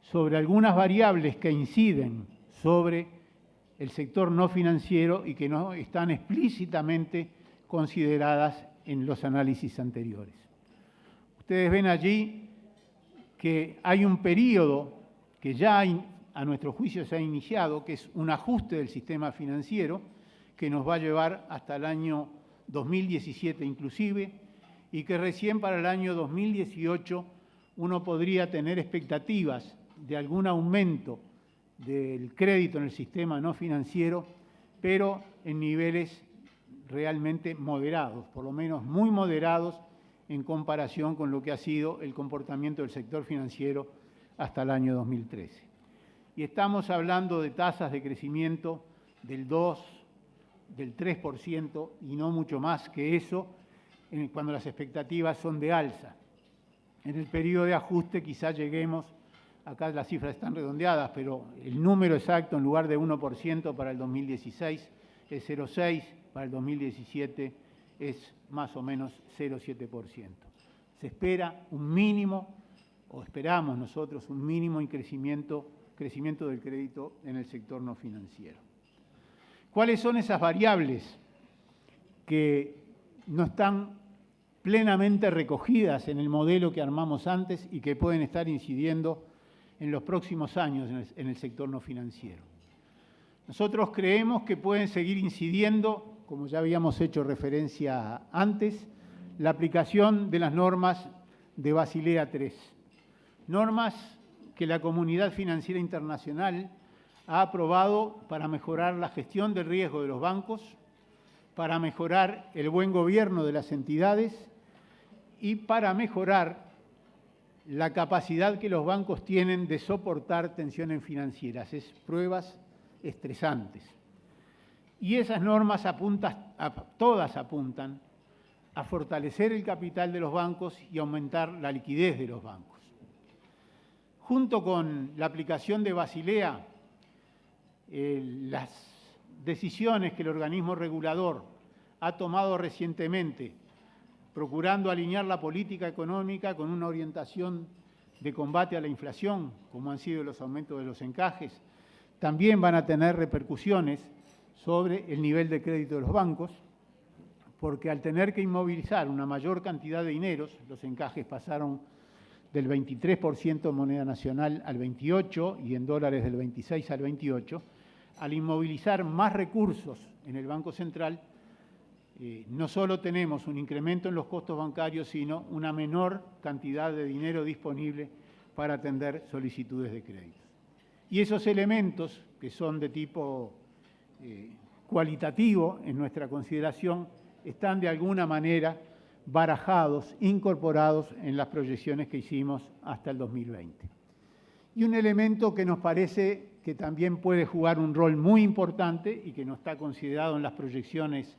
sobre algunas variables que inciden sobre el sector no financiero y que no están explícitamente consideradas en los análisis anteriores. Ustedes ven allí que hay un periodo que ya a nuestro juicio se ha iniciado, que es un ajuste del sistema financiero que nos va a llevar hasta el año 2017 inclusive, y que recién para el año 2018 uno podría tener expectativas de algún aumento del crédito en el sistema no financiero, pero en niveles realmente moderados, por lo menos muy moderados en comparación con lo que ha sido el comportamiento del sector financiero hasta el año 2013. Y estamos hablando de tasas de crecimiento del 2, del 3% y no mucho más que eso cuando las expectativas son de alza. En el periodo de ajuste quizás lleguemos, acá las cifras están redondeadas, pero el número exacto en lugar de 1% para el 2016 es 0,6%, para el 2017 es más o menos 0,7%. Se espera un mínimo, o esperamos nosotros, un mínimo en crecimiento del crédito en el sector no financiero. ¿Cuáles son esas variables que no están plenamente recogidas en el modelo que armamos antes y que pueden estar incidiendo en los próximos años en el sector no financiero? Nosotros creemos que pueden seguir incidiendo, como ya habíamos hecho referencia antes, la aplicación de las normas de Basilea III. Normas que la Comunidad Financiera Internacional ha aprobado para mejorar la gestión del riesgo de los bancos, para mejorar el buen gobierno de las entidades y para mejorar la capacidad que los bancos tienen de soportar tensiones financieras. Es pruebas estresantes. Y esas normas todas apuntan a fortalecer el capital de los bancos y aumentar la liquidez de los bancos. Junto con la aplicación de Basilea, las decisiones que el organismo regulador ha tomado recientemente, procurando alinear la política económica con una orientación de combate a la inflación, como han sido los aumentos de los encajes, también van a tener repercusiones sobre el nivel de crédito de los bancos, porque al tener que inmovilizar una mayor cantidad de dineros, los encajes pasaron del 23% en moneda nacional al 28% y en dólares del 26 al 28%, al inmovilizar más recursos en el Banco Central, no solo tenemos un incremento en los costos bancarios, sino una menor cantidad de dinero disponible para atender solicitudes de crédito. Y esos elementos, que son de tipo cualitativo en nuestra consideración, están de alguna manera barajados, incorporados en las proyecciones que hicimos hasta el 2020. Y un elemento que nos parece que también puede jugar un rol muy importante y que no está considerado en las proyecciones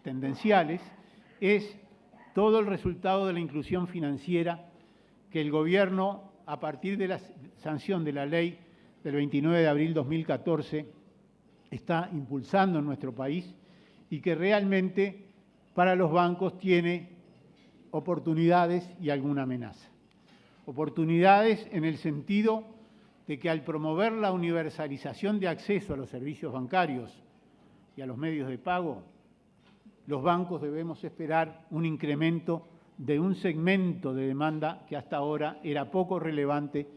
tendenciales, es todo el resultado de la inclusión financiera que el Gobierno, a partir de la sanción de la ley del 29 de abril de 2014, está impulsando en nuestro país y que realmente para los bancos tiene oportunidades y alguna amenaza. Oportunidades en el sentido de que al promover la universalización de acceso a los servicios bancarios y a los medios de pago, los bancos debemos esperar un incremento de un segmento de demanda que hasta ahora era poco relevante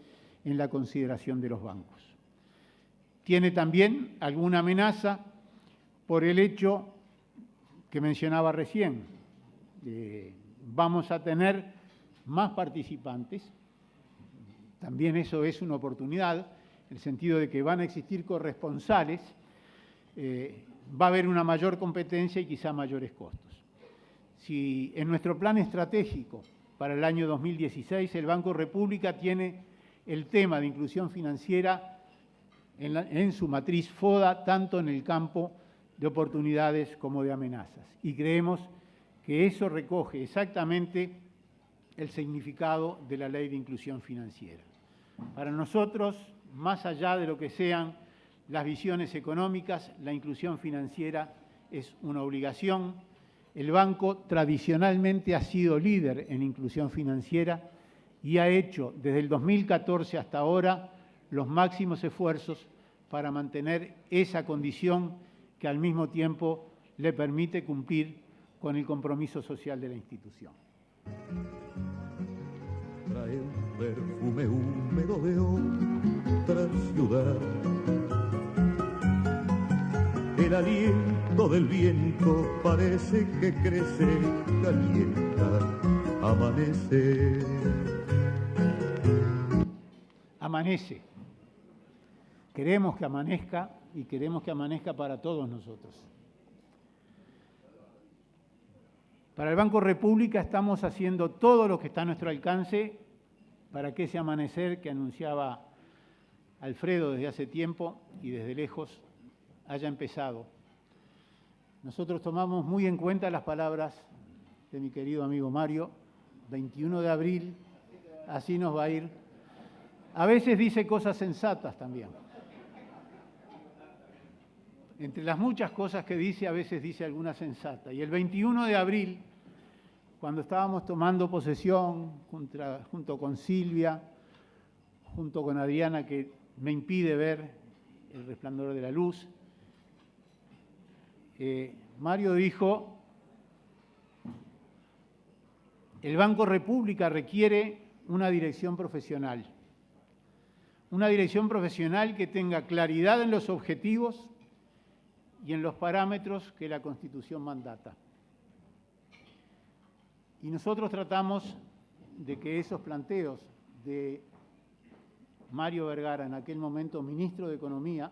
en la consideración de los bancos. Tiene también alguna amenaza por el hecho que mencionaba recién. Vamos a tener más participantes. También eso es una oportunidad, en el sentido de que van a existir corresponsales, va a haber una mayor competencia y quizá mayores costos. Si en nuestro plan estratégico para el año 2016 el Banco República tiene el tema de inclusión financiera en su matriz FODA, tanto en el campo de oportunidades como de amenazas. Y creemos que eso recoge exactamente el significado de la Ley de Inclusión Financiera. Para nosotros, más allá de lo que sean las visiones económicas, la inclusión financiera es una obligación. El banco tradicionalmente ha sido líder en inclusión financiera y ha hecho desde el 2014 hasta ahora los máximos esfuerzos para mantener esa condición que al mismo tiempo le permite cumplir con el compromiso social de la institución. Trae un perfume húmedo de otra ciudad. El aliento del viento parece que crece, calienta, amanece. Amanece. Queremos que amanezca y queremos que amanezca para todos nosotros. Para el Banco República estamos haciendo todo lo que está a nuestro alcance para que ese amanecer que anunciaba Alfredo desde hace tiempo y desde lejos haya empezado. Nosotros tomamos muy en cuenta las palabras de mi querido amigo Mario. 21 de abril, así nos va a ir. A veces dice cosas sensatas también. Entre las muchas cosas que dice, a veces dice alguna sensata. Y el 21 de abril, cuando estábamos tomando posesión junto con Silvia, junto con Adriana, que me impide ver el resplandor de la luz, Mario dijo: el Banco República requiere una dirección profesional. Una dirección profesional que tenga claridad en los objetivos y en los parámetros que la Constitución mandata. Y nosotros tratamos de que esos planteos de Mario Vergara, en aquel momento ministro de Economía,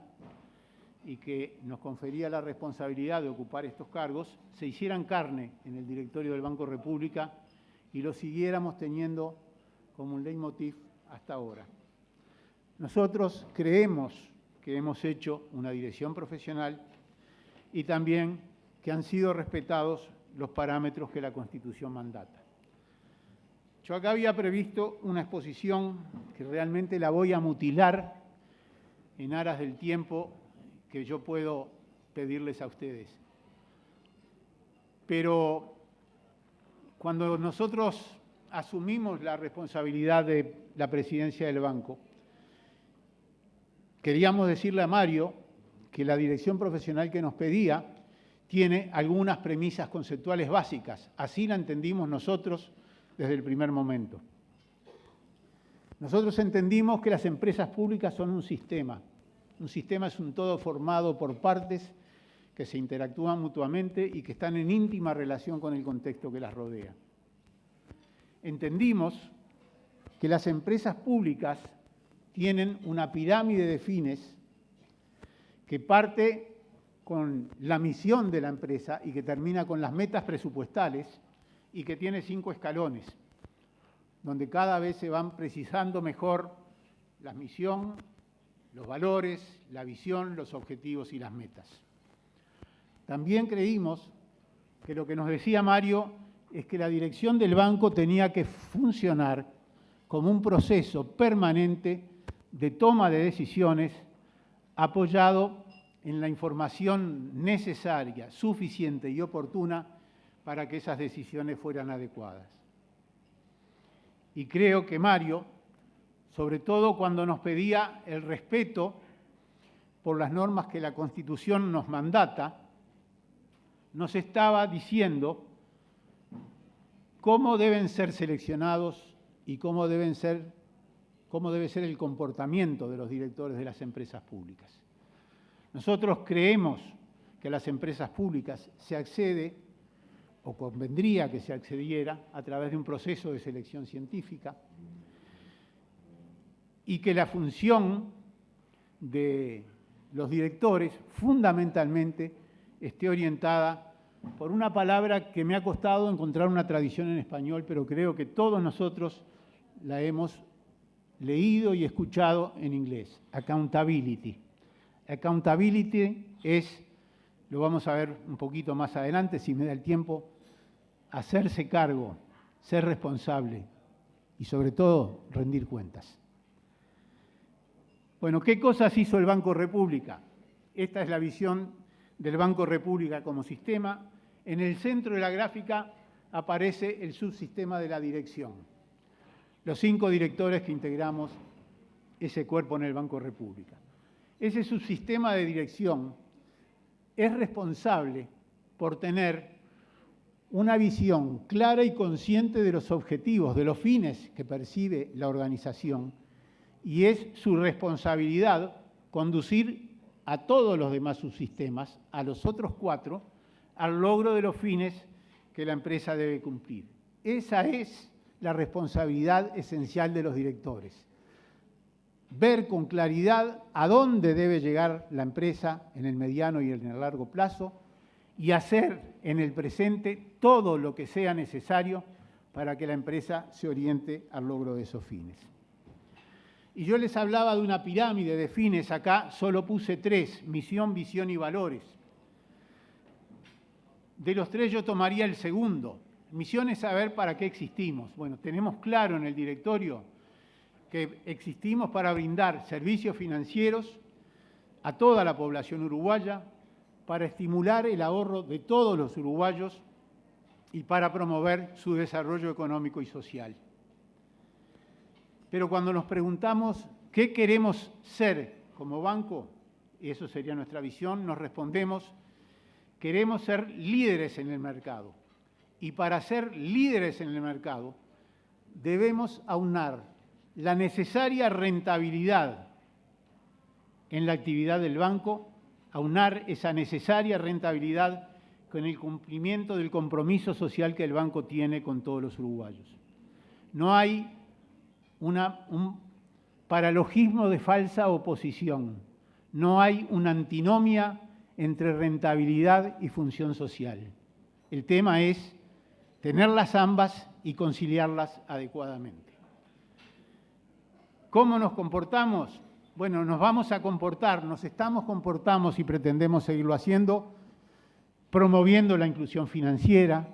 y que nos confería la responsabilidad de ocupar estos cargos, se hicieran carne en el directorio del Banco República y lo siguiéramos teniendo como un leitmotiv hasta ahora. Nosotros creemos que hemos hecho una dirección profesional y también que han sido respetados los parámetros que la Constitución mandata. Yo acá había previsto una exposición que realmente la voy a mutilar en aras del tiempo que yo puedo pedirles a ustedes. Pero cuando nosotros asumimos la responsabilidad de la presidencia del banco, queríamos decirle a Mario que la dirección profesional que nos pedía tiene algunas premisas conceptuales básicas. Así la entendimos nosotros desde el primer momento. Nosotros entendimos que las empresas públicas son un sistema. Un sistema es un todo formado por partes que se interactúan mutuamente y que están en íntima relación con el contexto que las rodea. Entendimos que las empresas públicas tienen una pirámide de fines que parte con la misión de la empresa y que termina con las metas presupuestales y que tiene 5 escalones, donde cada vez se van precisando mejor la misión, los valores, la visión, los objetivos y las metas. También creímos que lo que nos decía Mario es que la dirección del banco tenía que funcionar como un proceso permanente de toma de decisiones apoyado en la información necesaria, suficiente y oportuna para que esas decisiones fueran adecuadas. Y creo que Mario, sobre todo cuando nos pedía el respeto por las normas que la Constitución nos mandata, nos estaba diciendo cómo deben ser seleccionados y cómo debe ser el comportamiento de los directores de las empresas públicas. Nosotros creemos que a las empresas públicas se accede, o convendría que se accediera, a través de un proceso de selección científica, y que la función de los directores fundamentalmente esté orientada por una palabra que me ha costado encontrar una tradición en español, pero creo que todos nosotros la hemos leído y escuchado en inglés: accountability. Accountability es, lo vamos a ver un poquito más adelante, si me da el tiempo, hacerse cargo, ser responsable y sobre todo rendir cuentas. Bueno, ¿qué cosas hizo el Banco República? Esta es la visión del Banco República como sistema. En el centro de la gráfica aparece el subsistema de la dirección. Los 5 directores que integramos ese cuerpo en el Banco República. Ese subsistema de dirección es responsable por tener una visión clara y consciente de los objetivos, de los fines que percibe la organización, y es su responsabilidad conducir a todos los demás subsistemas, a los otros 4, al logro de los fines que la empresa debe cumplir. Esa es la responsabilidad esencial de los directores. Ver con claridad a dónde debe llegar la empresa en el mediano y en el largo plazo y hacer en el presente todo lo que sea necesario para que la empresa se oriente al logro de esos fines. Y yo les hablaba de una pirámide de fines, acá solo puse 3, misión, visión y valores. De los 3 yo tomaría el segundo. Misión es saber para qué existimos. Bueno, tenemos claro en el directorio que existimos para brindar servicios financieros a toda la población uruguaya, para estimular el ahorro de todos los uruguayos y para promover su desarrollo económico y social. Pero cuando nos preguntamos qué queremos ser como banco, y eso sería nuestra visión, nos respondemos, queremos ser líderes en el mercado. Y para ser líderes en el mercado, debemos aunar la necesaria rentabilidad en la actividad del banco, aunar esa necesaria rentabilidad con el cumplimiento del compromiso social que el banco tiene con todos los uruguayos. No hay un paralogismo de falsa oposición, no hay una antinomia entre rentabilidad y función social. El tema es tenerlas ambas y conciliarlas adecuadamente. ¿Cómo nos comportamos? Bueno, nos vamos a comportar, nos estamos comportando y pretendemos seguirlo haciendo, promoviendo la inclusión financiera,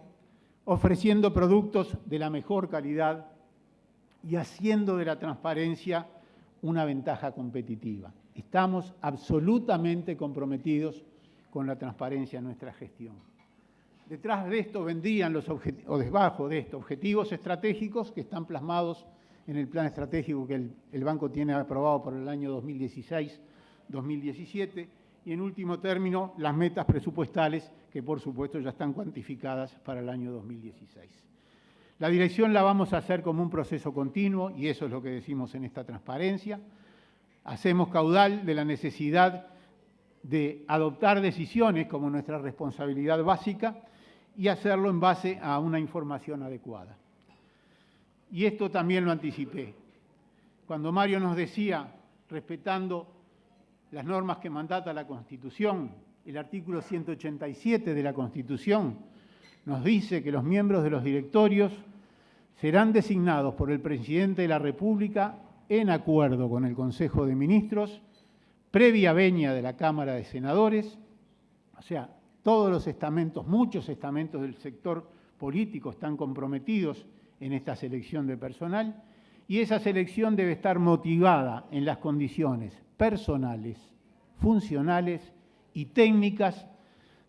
ofreciendo productos de la mejor calidad y haciendo de la transparencia una ventaja competitiva. Estamos absolutamente comprometidos con la transparencia en nuestra gestión. Detrás de esto vendrían o debajo de esto, objetivos estratégicos que están plasmados en el plan estratégico que el banco tiene aprobado por el año 2016-2017 y en último término las metas presupuestales que por supuesto ya están cuantificadas para el año 2016. La dirección la vamos a hacer como un proceso continuo y eso es lo que decimos en esta transparencia. Hacemos caudal de la necesidad de adoptar decisiones como nuestra responsabilidad básica y hacerlo en base a una información adecuada. Y esto también lo anticipé. Cuando Mario nos decía, respetando las normas que mandata la Constitución, el artículo 187 de la Constitución nos dice que los miembros de los directorios serán designados por el Presidente de la República en acuerdo con el Consejo de Ministros, previa venia de la Cámara de Senadores, o sea, todos los estamentos, muchos estamentos del sector político están comprometidos en esta selección de personal y esa selección debe estar motivada en las condiciones personales, funcionales y técnicas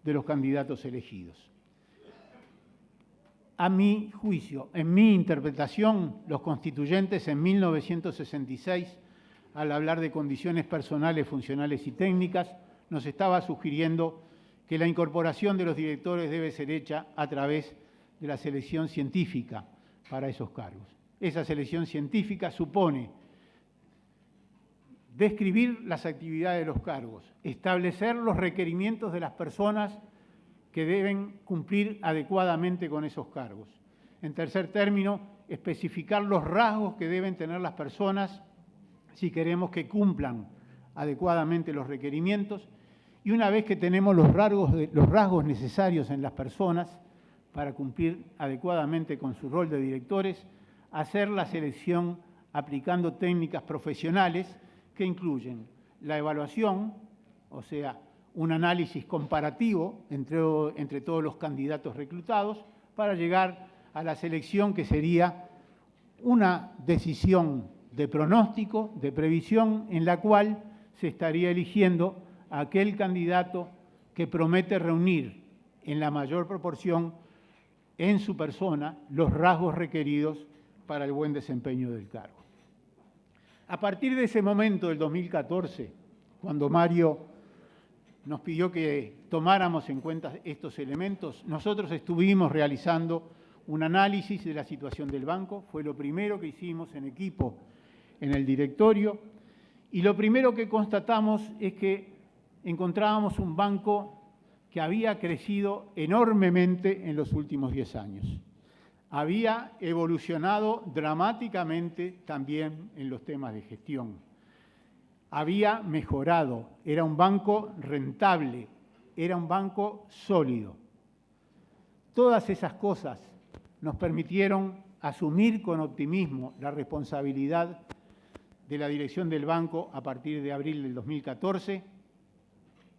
de los candidatos elegidos. A mi juicio, en mi interpretación, los constituyentes en 1966, al hablar de condiciones personales, funcionales y técnicas, nos estaba sugiriendo que la incorporación de los directores debe ser hecha a través de la selección científica para esos cargos. Esa selección científica supone describir las actividades de los cargos, establecer los requerimientos de las personas que deben cumplir adecuadamente con esos cargos. En tercer término, especificar los rasgos que deben tener las personas si queremos que cumplan adecuadamente los requerimientos. Y una vez que tenemos los rasgos necesarios en las personas para cumplir adecuadamente con su rol de directores, hacer la selección aplicando técnicas profesionales que incluyen la evaluación, o sea, un análisis comparativo entre todos los candidatos reclutados para llegar a la selección que sería una decisión de pronóstico, de previsión, en la cual se estaría eligiendo a aquel candidato que promete reunir en la mayor proporción en su persona los rasgos requeridos para el buen desempeño del cargo. A partir de ese momento del 2014, cuando Mario nos pidió que tomáramos en cuenta estos elementos, nosotros estuvimos realizando un análisis de la situación del banco. Fue lo primero que hicimos en equipo en el directorio, y lo primero que constatamos es que encontrábamos un banco que había crecido enormemente en los últimos 10 años. Había evolucionado dramáticamente también en los temas de gestión. Había mejorado, era un banco rentable, era un banco sólido. Todas esas cosas nos permitieron asumir con optimismo la responsabilidad de la dirección del banco a partir de abril del 2014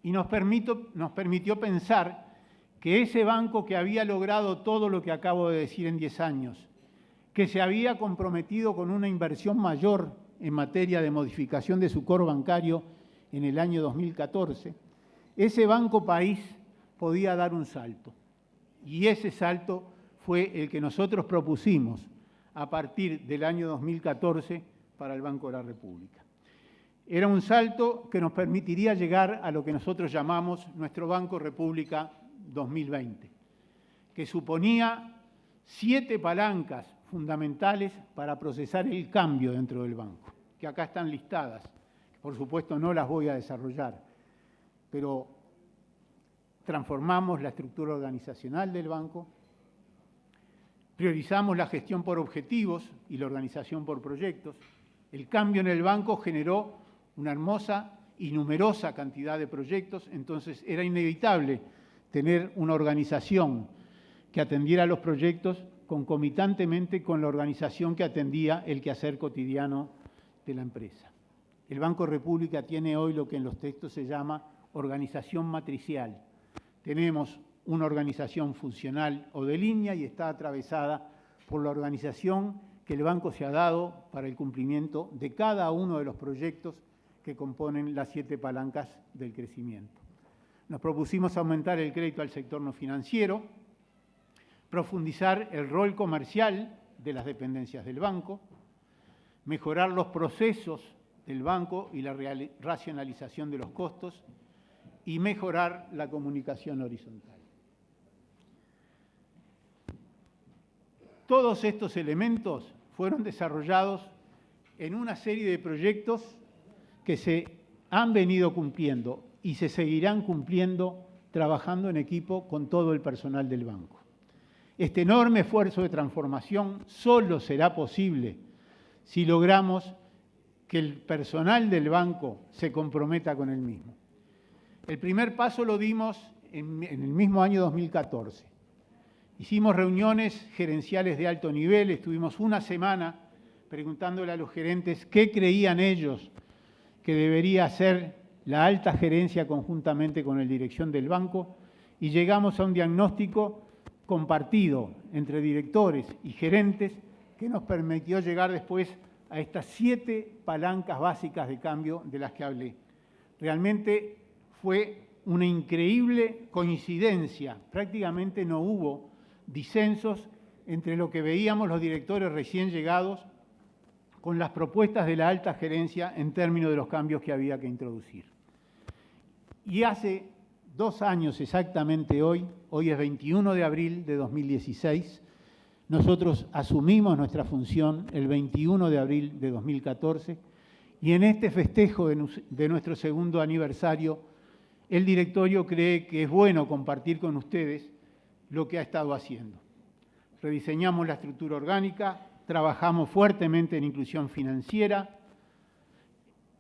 y nos permitió pensar que ese banco que había logrado todo lo que acabo de decir en 10 años, que se había comprometido con una inversión mayor en materia de modificación de su core bancario en el año 2014, ese Banco País podía dar un salto. Y ese salto fue el que nosotros propusimos a partir del año 2014 para el Banco de la República. Era un salto que nos permitiría llegar a lo que nosotros llamamos nuestro Banco República 2020, que suponía 7 palancas fundamentales para procesar el cambio dentro del banco, que acá están listadas. Por supuesto no las voy a desarrollar, pero transformamos la estructura organizacional del banco, priorizamos la gestión por objetivos y la organización por proyectos. El cambio en el banco generó una hermosa y numerosa cantidad de proyectos, entonces era inevitable tener una organización que atendiera los proyectos concomitantemente con la organización que atendía el quehacer cotidiano de la empresa. El Banco República tiene hoy lo que en los textos se llama organización matricial. Tenemos una organización funcional o de línea y está atravesada por la organización que el banco se ha dado para el cumplimiento de cada uno de los proyectos que componen las 7 palancas del crecimiento. Nos propusimos aumentar el crédito al sector no financiero, profundizar el rol comercial de las dependencias del banco, mejorar los procesos del banco y la racionalización de los costos y mejorar la comunicación horizontal. Todos estos elementos fueron desarrollados en una serie de proyectos que se han venido cumpliendo y se seguirán cumpliendo trabajando en equipo con todo el personal del banco. Este enorme esfuerzo de transformación solo será posible si logramos que el personal del banco se comprometa con el mismo. El primer paso lo dimos en el mismo año 2014. Hicimos reuniones gerenciales de alto nivel, estuvimos una semana preguntándole a los gerentes qué creían ellos que debería hacer la alta gerencia conjuntamente con la dirección del banco y llegamos a un diagnóstico compartido entre directores y gerentes que nos permitió llegar después a estas 7 palancas básicas de cambio de las que hablé. Realmente fue una increíble coincidencia, prácticamente no hubo disensos entre lo que veíamos los directores recién llegados con las propuestas de la alta gerencia en términos de los cambios que había que introducir. Y hace 2 años exactamente hoy es 21 de abril de 2016, nosotros asumimos nuestra función el 21 de abril de 2014 y en este festejo de nuestro segundo aniversario, el directorio cree que es bueno compartir con ustedes lo que ha estado haciendo. Rediseñamos la estructura orgánica, trabajamos fuertemente en inclusión financiera,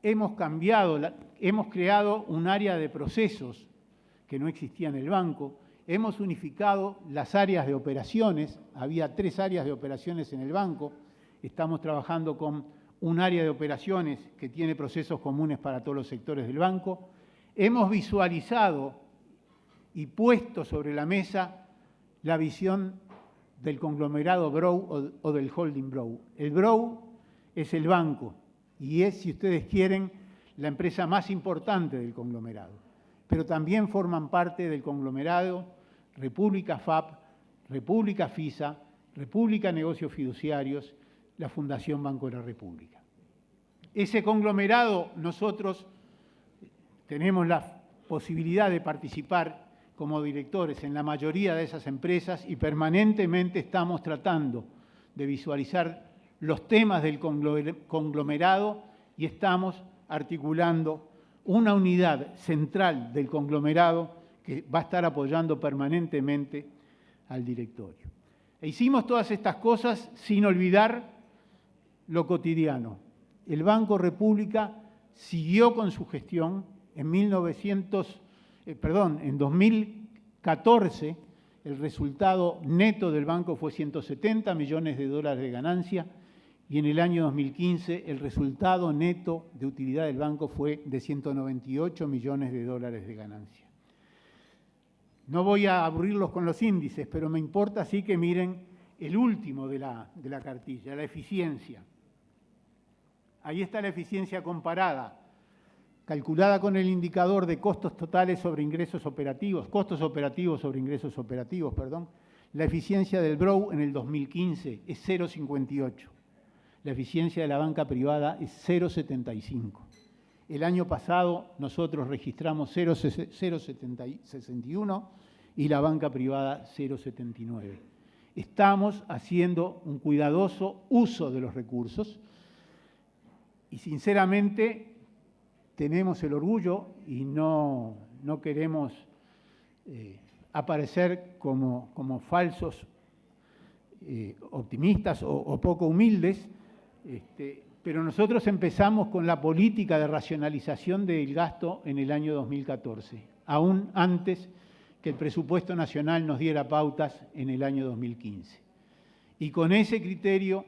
hemos creado un área de procesos que no existía en el banco, hemos unificado las áreas de operaciones, había 3 áreas de operaciones en el banco, estamos trabajando con un área de operaciones que tiene procesos comunes para todos los sectores del banco, hemos visualizado y puesto sobre la mesa la visión del conglomerado BROW o del holding BROW. El BROW es el banco y es, si ustedes quieren, la empresa más importante del conglomerado. Pero también forman parte del conglomerado República FAP, República FISA, República Negocios Fiduciarios, la Fundación Banco de la República. Ese conglomerado nosotros tenemos la posibilidad de participar como directores en la mayoría de esas empresas y permanentemente estamos tratando de visualizar los temas del conglomerado y estamos articulando una unidad central del conglomerado que va a estar apoyando permanentemente al directorio. E hicimos todas estas cosas sin olvidar lo cotidiano. El Banco República siguió con su gestión. En 2014 el resultado neto del banco fue 170 millones de dólares de ganancia y en el año 2015 el resultado neto de utilidad del banco fue de 198 millones de dólares de ganancia. No voy a aburrirlos con los índices, pero me importa sí que miren el último de la cartilla, la eficiencia. Ahí está la eficiencia comparada, calculada con el indicador de costos totales sobre ingresos operativos, costos operativos sobre ingresos operativos, perdón. La eficiencia del BROW en el 2015 es 0,58. La eficiencia de la banca privada es 0,75. El año pasado nosotros registramos 0,61 y la banca privada 0,79. Estamos haciendo un cuidadoso uso de los recursos y sinceramente tenemos el orgullo y no queremos aparecer como falsos optimistas o poco humildes, pero nosotros empezamos con la política de racionalización del gasto en el año 2014, aún antes que el presupuesto nacional nos diera pautas en el año 2015. Y con ese criterio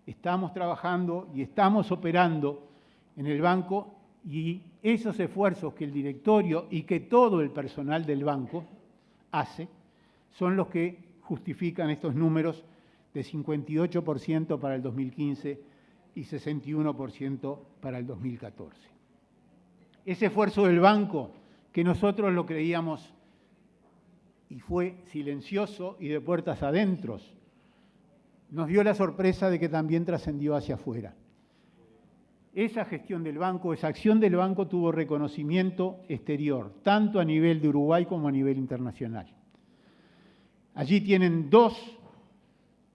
estamos trabajando y estamos operando en el banco y esos esfuerzos que el directorio y que todo el personal del banco hace son los que justifican estos números de 58% para el 2015 y 61% para el 2014. Ese esfuerzo del banco, que nosotros lo creíamos y fue silencioso y de puertas adentro, nos dio la sorpresa de que también trascendió hacia afuera. Esa gestión del banco, esa acción del banco tuvo reconocimiento exterior, tanto a nivel de Uruguay como a nivel internacional. Allí tienen dos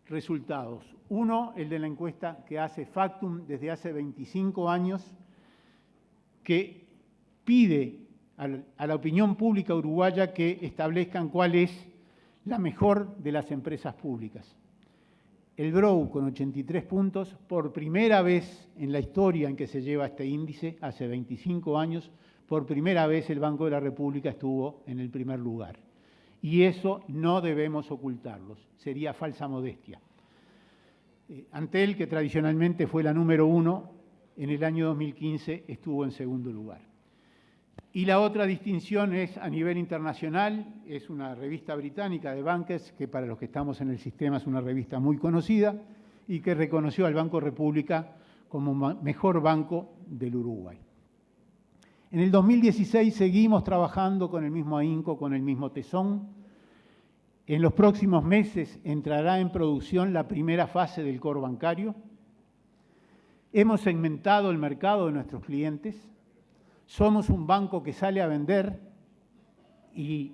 resultados. Uno, el de la encuesta que hace Factum desde hace 25 años, que pide a la opinión pública uruguaya que establezcan cuál es la mejor de las empresas públicas. El BROW con 83 puntos, por primera vez en la historia en que se lleva este índice, hace 25 años, por primera vez el Banco de la República estuvo en el primer lugar. Y eso no debemos ocultarlos, sería falsa modestia. Antel, que tradicionalmente fue la número 1, en el año 2015 estuvo en segundo lugar. Y la otra distinción es a nivel internacional, es una revista británica de Bankers, que para los que estamos en el sistema es una revista muy conocida, y que reconoció al Banco República como mejor banco del Uruguay. En el 2016 seguimos trabajando con el mismo ahínco, con el mismo tesón. En los próximos meses entrará en producción la primera fase del core bancario. Hemos segmentado el mercado de nuestros clientes. Somos un banco que sale a vender y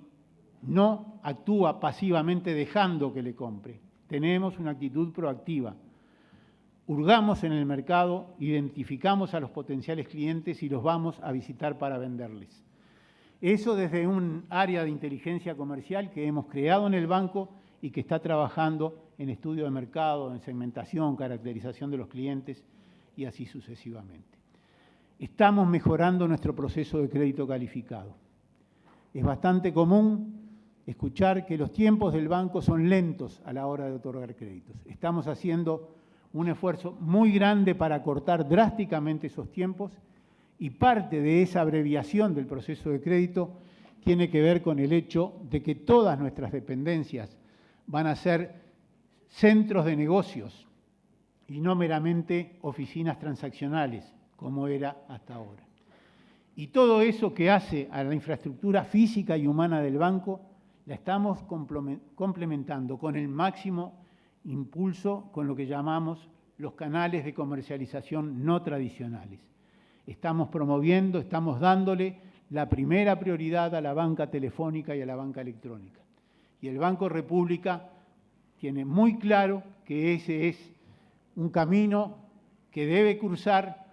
no actúa pasivamente dejando que le compre. Tenemos una actitud proactiva. Hurgamos en el mercado, identificamos a los potenciales clientes y los vamos a visitar para venderles. Eso desde un área de inteligencia comercial que hemos creado en el banco y que está trabajando en estudio de mercado, en segmentación, caracterización de los clientes y así sucesivamente. Estamos mejorando nuestro proceso de crédito calificado. Es bastante común escuchar que los tiempos del banco son lentos a la hora de otorgar créditos. Estamos haciendo un esfuerzo muy grande para acortar drásticamente esos tiempos y parte de esa abreviación del proceso de crédito tiene que ver con el hecho de que todas nuestras dependencias van a ser centros de negocios y no meramente oficinas transaccionales, como era hasta ahora. Y todo eso que hace a la infraestructura física y humana del banco, la estamos complementando con el máximo impulso con lo que llamamos los canales de comercialización no tradicionales. Estamos promoviendo, estamos dándole la primera prioridad a la banca telefónica y a la banca electrónica. Y el Banco República tiene muy claro que ese es un camino que debe cruzar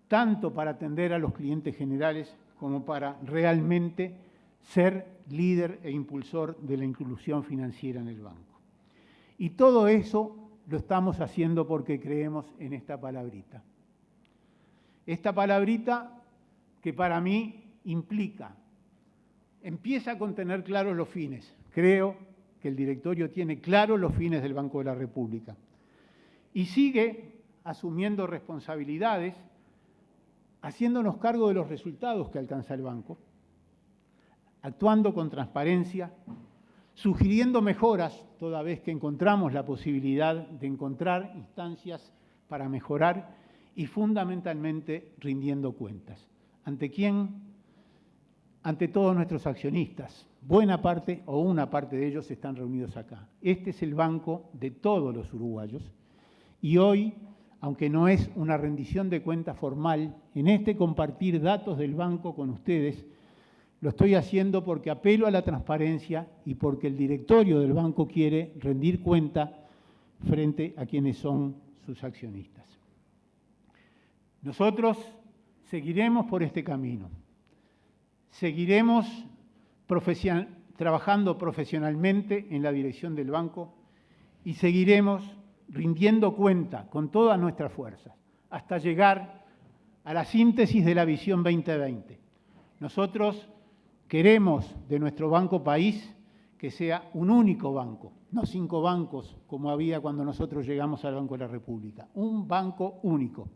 tanto para atender a los clientes generales como para realmente ser líder e impulsor de la inclusión financiera en el banco. Y todo eso lo estamos haciendo porque creemos en esta palabrita. Esta palabrita que para mí empieza con tener claros los fines. Creo que el directorio tiene claros los fines del Banco de la República y sigue asumiendo responsabilidades, haciéndonos cargo de los resultados que alcanza el banco, actuando con transparencia, sugiriendo mejoras toda vez que encontramos la posibilidad de encontrar instancias para mejorar y fundamentalmente rindiendo cuentas. ¿Ante quién? Ante todos nuestros accionistas. Buena parte o una parte de ellos están reunidos acá. Este es el banco de todos los uruguayos y hoy, aunque no es una rendición de cuentas formal, en este compartir datos del banco con ustedes, lo estoy haciendo porque apelo a la transparencia y porque el directorio del banco quiere rendir cuenta frente a quienes son sus accionistas. Nosotros seguiremos por este camino. Seguiremos trabajando profesionalmente en la dirección del banco y seguiremos rindiendo cuenta con todas nuestras fuerzas hasta llegar a la síntesis de la Visión 2020. Nosotros queremos de nuestro banco país que sea un único banco, no 5 bancos como había cuando nosotros llegamos al Banco de la República, un banco único.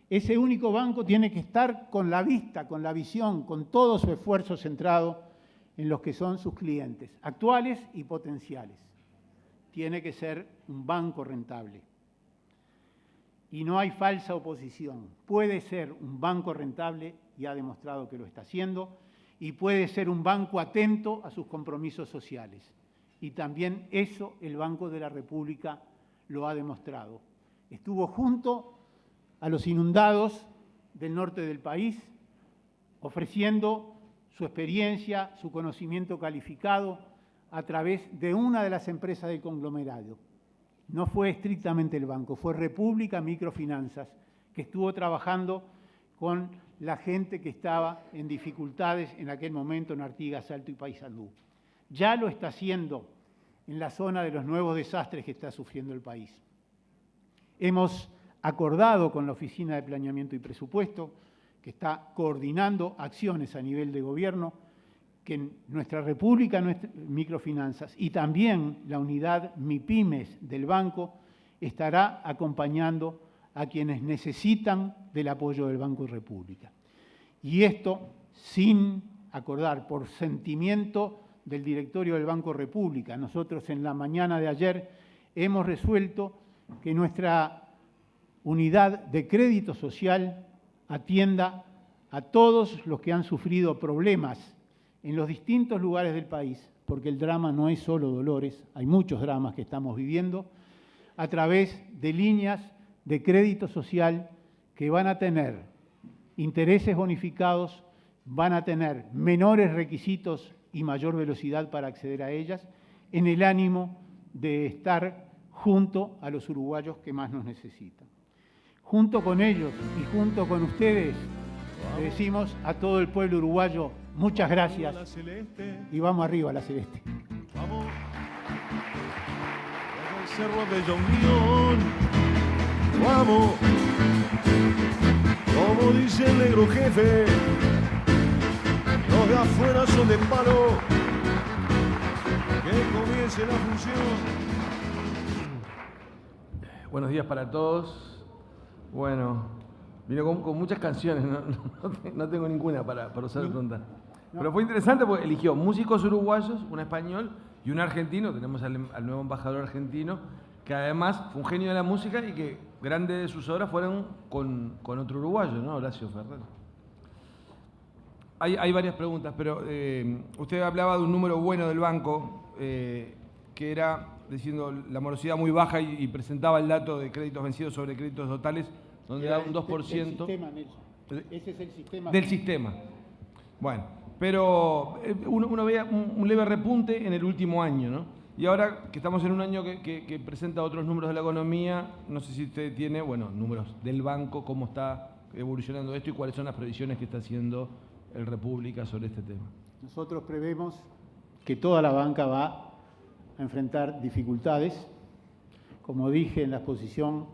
Ese único banco tiene que estar con la vista, con la visión, con todo su esfuerzo centrado en los que son sus clientes, actuales y potenciales. Tiene que ser un banco rentable. Y no hay falsa oposición. Puede ser un banco rentable y ha demostrado que lo está haciendo, y puede ser un banco atento a sus compromisos sociales. Y también eso el Banco de la República lo ha demostrado. Estuvo junto a los inundados del norte del país, ofreciendo su experiencia, su conocimiento calificado a través de una de las empresas del conglomerado. No fue estrictamente el banco, fue República Microfinanzas, que estuvo trabajando con la gente que estaba en dificultades en aquel momento en Artigas, Salto y Paysandú. Ya lo está haciendo en la zona de los nuevos desastres que está sufriendo el país. Hemos acordado con la Oficina de Planeamiento y Presupuesto, que está coordinando acciones a nivel de gobierno, que en nuestra República Microfinanzas y también la unidad MIPYMES del banco estará acompañando a quienes necesitan del apoyo del Banco República. Y esto sin acordar, por sentimiento del directorio del Banco República. Nosotros en la mañana de ayer hemos resuelto que nuestra unidad de crédito social atienda a todos los que han sufrido problemas en los distintos lugares del país, porque el drama no es solo Dolores, hay muchos dramas que estamos viviendo, a través de líneas de crédito social que van a tener intereses bonificados, van a tener menores requisitos y mayor velocidad para acceder a ellas, en el ánimo de estar junto a los uruguayos que más nos necesitan. Junto con ellos y junto con ustedes, le decimos a todo el pueblo uruguayo, muchas gracias y vamos arriba a la celeste. Vamos. El Cerro de Unión. Vamos. Como dice el negro jefe, los de afuera son de palo. Que comience la función. Buenos días para todos. Bueno, vino con muchas canciones, no tengo ninguna para usar el frontal. Pero fue interesante porque eligió músicos uruguayos, un español y un argentino. Tenemos al nuevo embajador argentino, que además fue un genio de la música y que grandes de sus obras fueron con otro uruguayo, ¿no? Horacio Ferrer. Hay varias preguntas, pero usted hablaba de un número bueno del banco, que era diciendo la morosidad muy baja y presentaba el dato de créditos vencidos sobre créditos totales, donde da un 2%. Del sistema, Nelson. Ese es el sistema. Del sistema. Bueno, pero uno ve un leve repunte en el último año, ¿no? Y ahora que estamos en un año que presenta otros números de la economía, no sé si usted tiene, bueno, números del banco, cómo está evolucionando esto y cuáles son las previsiones que está haciendo el República sobre este tema. Nosotros prevemos que toda la banca va a enfrentar dificultades. Como dije en la exposición,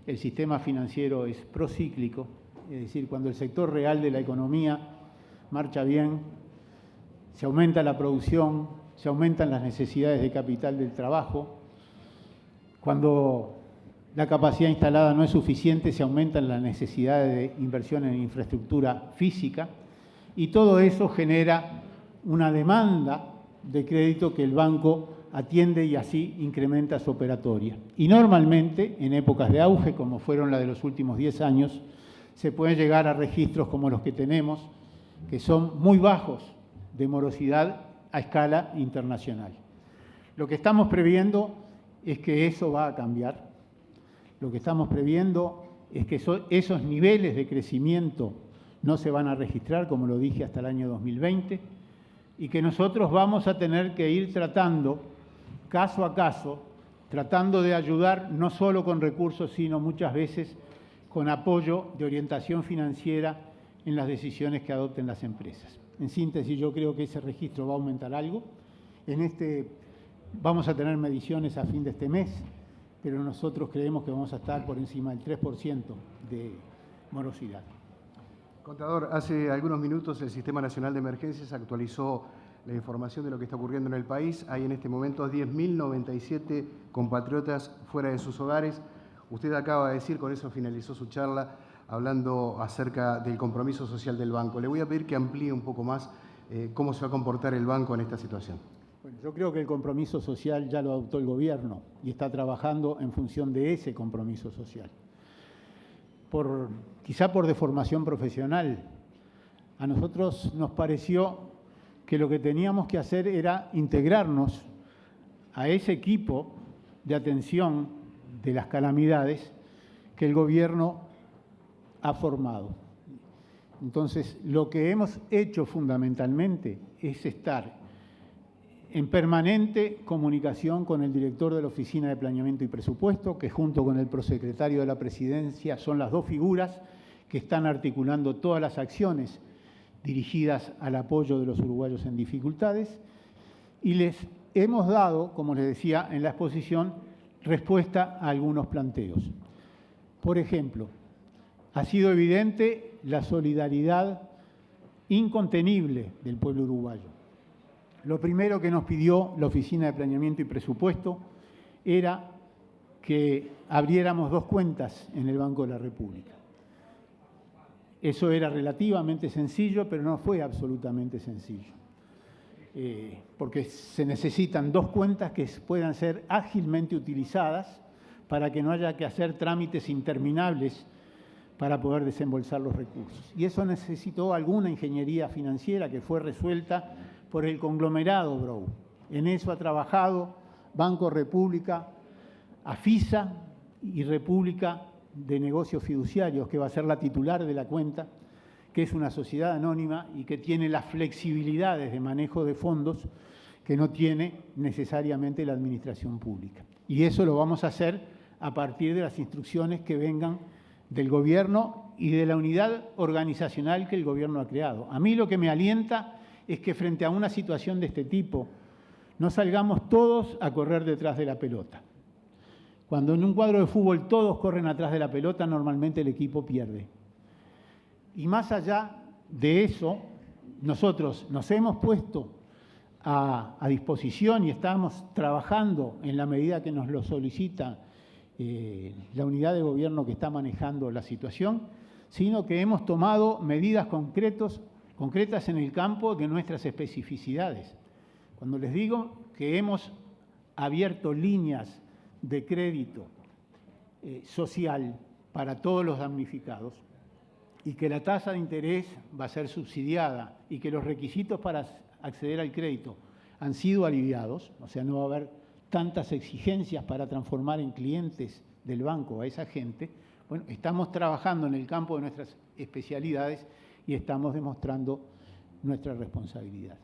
el sistema financiero es procíclico, es decir, cuando el sector real de la economía marcha bien, se aumenta la producción, se aumentan las necesidades de capital del trabajo. Cuando la capacidad instalada no es suficiente, se aumentan las necesidades de inversión en infraestructura física y todo eso genera una demanda de crédito que el banco atiende y así incrementa su operatoria. Y normalmente, en épocas de auge, como fueron las de los últimos 10 años, se pueden llegar a registros como los que tenemos, que son muy bajos de morosidad a escala internacional. Lo que estamos previendo es que eso va a cambiar. Lo que estamos previendo es que esos niveles de crecimiento no se van a registrar, como lo dije, hasta el año 2020, y que nosotros vamos a tener que ir tratando, caso a caso, tratando de ayudar no solo con recursos, sino muchas veces con apoyo de orientación financiera en las decisiones que adopten las empresas. En síntesis, yo creo que ese registro va a aumentar algo. Vamos a tener mediciones a fin de este mes, pero nosotros creemos que vamos a estar por encima del 3% de morosidad. Contador, hace algunos minutos el Sistema Nacional de Emergencias actualizó la información de lo que está ocurriendo en el país. Hay en este momento 10.097 compatriotas fuera de sus hogares. Usted acaba de decir, con eso finalizó su charla, hablando acerca del compromiso social del banco. Le voy a pedir que amplíe un poco más cómo se va a comportar el banco en esta situación. Bueno, yo creo que el compromiso social ya lo adoptó el gobierno y está trabajando en función de ese compromiso social. Quizá por deformación profesional, a nosotros nos pareció que lo que teníamos que hacer era integrarnos a ese equipo de atención de las calamidades que el gobierno ha formado. Entonces, lo que hemos hecho fundamentalmente es estar en permanente comunicación con el director de la Oficina de Planeamiento y Presupuesto, que junto con el prosecretario de la Presidencia son las dos figuras que están articulando todas las acciones dirigidas al apoyo de los uruguayos en dificultades, y les hemos dado, como les decía en la exposición, respuesta a algunos planteos. Por ejemplo, ha sido evidente la solidaridad incontenible del pueblo uruguayo. Lo primero que nos pidió la Oficina de Planeamiento y Presupuesto era que abriéramos 2 cuentas en el Banco de la República. Eso era relativamente sencillo, pero no fue absolutamente sencillo, porque se necesitan 2 cuentas que puedan ser ágilmente utilizadas para que no haya que hacer trámites interminables para poder desembolsar los recursos. Y eso necesitó alguna ingeniería financiera que fue resuelta por el conglomerado Brou. En eso ha trabajado Banco República, AFISA y República de Negocios Fiduciarios, que va a ser la titular de la cuenta, que es una sociedad anónima y que tiene las flexibilidades de manejo de fondos que no tiene necesariamente la administración pública. Y eso lo vamos a hacer a partir de las instrucciones que vengan del gobierno y de la unidad organizacional que el gobierno ha creado. A mí lo que me alienta es que frente a una situación de este tipo no salgamos todos a correr detrás de la pelota. Cuando en un cuadro de fútbol todos corren atrás de la pelota, normalmente el equipo pierde. Y más allá de eso, nosotros nos hemos puesto a disposición y estamos trabajando en la medida que nos lo solicita la unidad de gobierno que está manejando la situación, sino que hemos tomado medidas concretas en el campo de nuestras especificidades. Cuando les digo que hemos abierto líneas de crédito social para todos los damnificados y que la tasa de interés va a ser subsidiada y que los requisitos para acceder al crédito han sido aliviados, o sea, no va a haber tantas exigencias para transformar en clientes del banco a esa gente. Bueno, estamos trabajando en el campo de nuestras especialidades y estamos demostrando nuestra responsabilidad.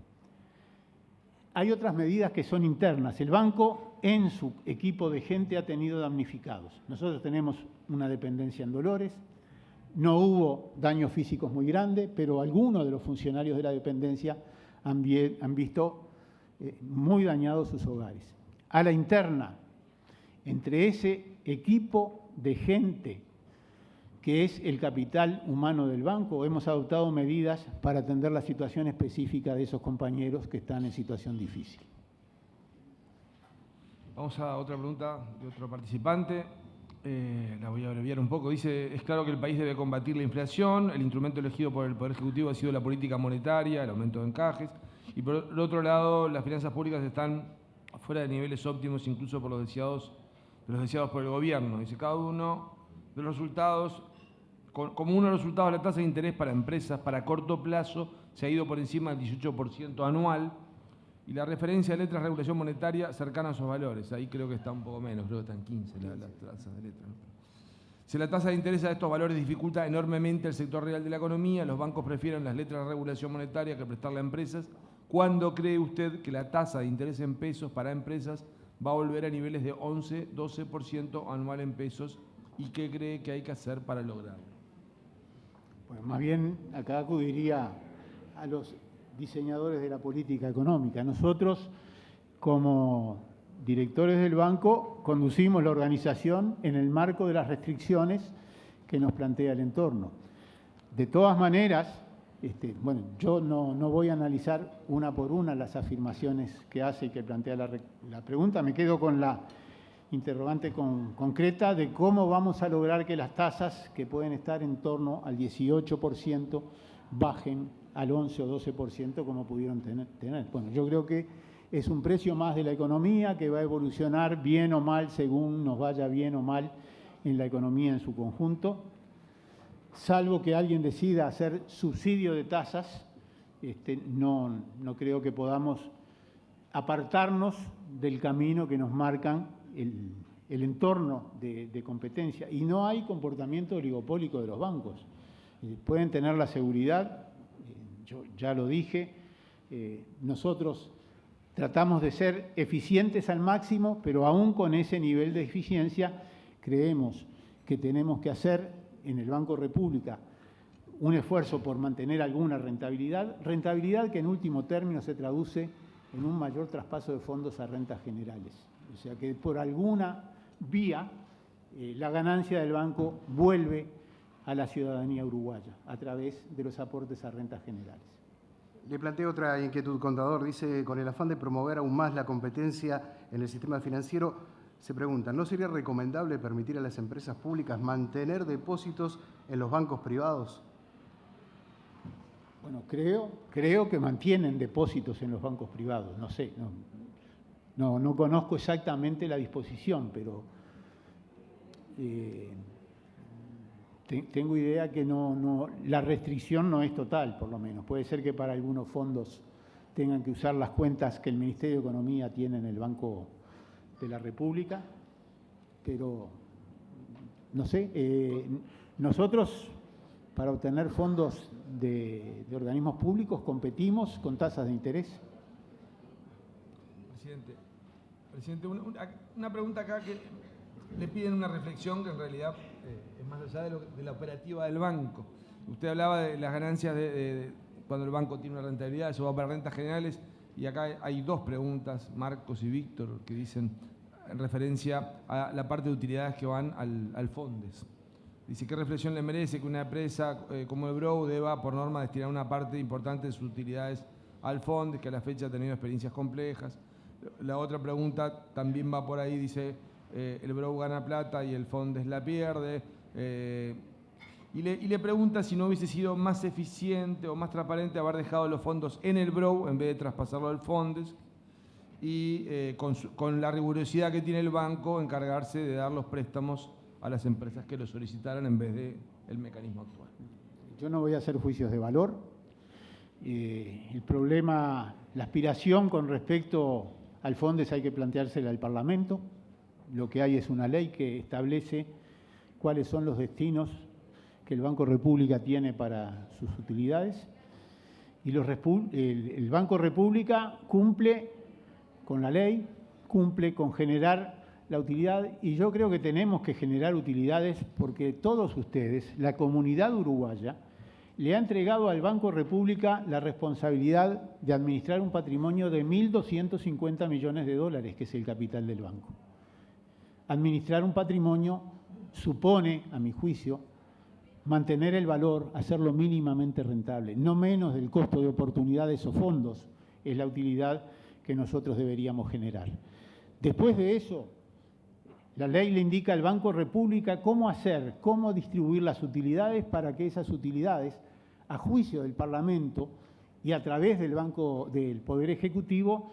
Hay otras medidas que son internas. El banco en su equipo de gente ha tenido damnificados. Nosotros tenemos una dependencia en Dolores, no hubo daños físicos muy grandes, pero algunos de los funcionarios de la dependencia han visto muy dañados sus hogares. A la interna, entre ese equipo de gente que es el capital humano del banco, hemos adoptado medidas para atender la situación específica de esos compañeros que están en situación difícil. Vamos a otra pregunta de otro participante. La voy a abreviar un poco. Dice, es claro que el país debe combatir la inflación. El instrumento elegido por el Poder Ejecutivo ha sido la política monetaria, el aumento de encajes. Y por el otro lado, las finanzas públicas están fuera de niveles óptimos, incluso por los deseados por el gobierno. Dice, cada uno de los resultados, como uno de los resultados, la tasa de interés para empresas para corto plazo se ha ido por encima del 18% anual y la referencia de letras de regulación monetaria cercana a esos valores. Ahí creo que está un poco menos, creo que están 15 las tasas de letras, ¿no? Si la tasa de interés a estos valores dificulta enormemente el sector real de la economía, los bancos prefieren las letras de regulación monetaria que prestarle a empresas. ¿Cuándo cree usted que la tasa de interés en pesos para empresas va a volver a niveles de 11-12% anual en pesos? ¿Y qué cree que hay que hacer para lograrlo? Pues más bien acá acudiría a los diseñadores de la política económica. Nosotros, como directores del banco, conducimos la organización en el marco de las restricciones que nos plantea el entorno. De todas maneras, bueno, yo no voy a analizar una por una las afirmaciones que hace y que plantea la pregunta. Me quedo con la interrogante concreta de cómo vamos a lograr que las tasas que pueden estar en torno al 18% bajen al 11 o 12% como pudieron tener. Bueno, yo creo que es un precio más de la economía que va a evolucionar bien o mal según nos vaya bien o mal en la economía en su conjunto. Salvo que alguien decida hacer subsidio de tasas, no creo que podamos apartarnos del camino que nos marcan el entorno de competencia. Y no hay comportamiento oligopólico de los bancos. Pueden tener la seguridad, yo ya lo dije, nosotros tratamos de ser eficientes al máximo, pero aún con ese nivel de eficiencia creemos que tenemos que hacer en el Banco República un esfuerzo por mantener alguna rentabilidad que en último término se traduce en un mayor traspaso de fondos a rentas generales. O sea que por alguna vía la ganancia del banco vuelve a la ciudadanía uruguaya a través de los aportes a rentas generales. Le planteo otra inquietud, contador. Dice, con el afán de promover aún más la competencia en el sistema financiero, se pregunta, ¿no sería recomendable permitir a las empresas públicas mantener depósitos en los bancos privados? Bueno, creo que mantienen depósitos en los bancos privados, no sé, no conozco exactamente la disposición, pero tengo idea que la restricción no es total, por lo menos. Puede ser que para algunos fondos tengan que usar las cuentas que el Ministerio de Economía tiene en el Banco de la República, pero no sé, nosotros para obtener fondos de organismos públicos competimos con tasas de interés. Presidente, una pregunta acá que le piden una reflexión que en realidad es más allá de la operativa del banco. Usted hablaba de las ganancias de cuando el banco tiene una rentabilidad, eso va para rentas generales, y acá hay dos preguntas, Marcos y Víctor, que dicen en referencia a la parte de utilidades que van al Fondes. Dice, ¿qué reflexión le merece que una empresa como el BROW deba, por norma, destinar una parte importante de sus utilidades al Fondes, que a la fecha ha tenido experiencias complejas? La otra pregunta también va por ahí, dice, el BROW gana plata y el Fondes la pierde. Y le pregunta si no hubiese sido más eficiente o más transparente haber dejado los fondos en el BROW en vez de traspasarlo al Fondes y con la rigurosidad que tiene el banco encargarse de dar los préstamos a las empresas que lo solicitaran en vez del mecanismo actual. Yo no voy a hacer juicios de valor. El problema, la aspiración con respecto al Fondes hay que planteársela al Parlamento. Lo que hay es una ley que establece cuáles son los destinos que el Banco República tiene para sus utilidades. Y el Banco República cumple con la ley, cumple con generar la utilidad, y yo creo que tenemos que generar utilidades porque todos ustedes, la comunidad uruguaya, le ha entregado al Banco República la responsabilidad de administrar un patrimonio de 1.250 millones de dólares, que es el capital del banco. Administrar un patrimonio supone, a mi juicio, mantener el valor, hacerlo mínimamente rentable. No menos del costo de oportunidad de esos fondos es la utilidad que nosotros deberíamos generar. Después de eso, la ley le indica al Banco República cómo hacer, cómo distribuir las utilidades para que esas utilidades, a juicio del Parlamento y a través del Poder Ejecutivo,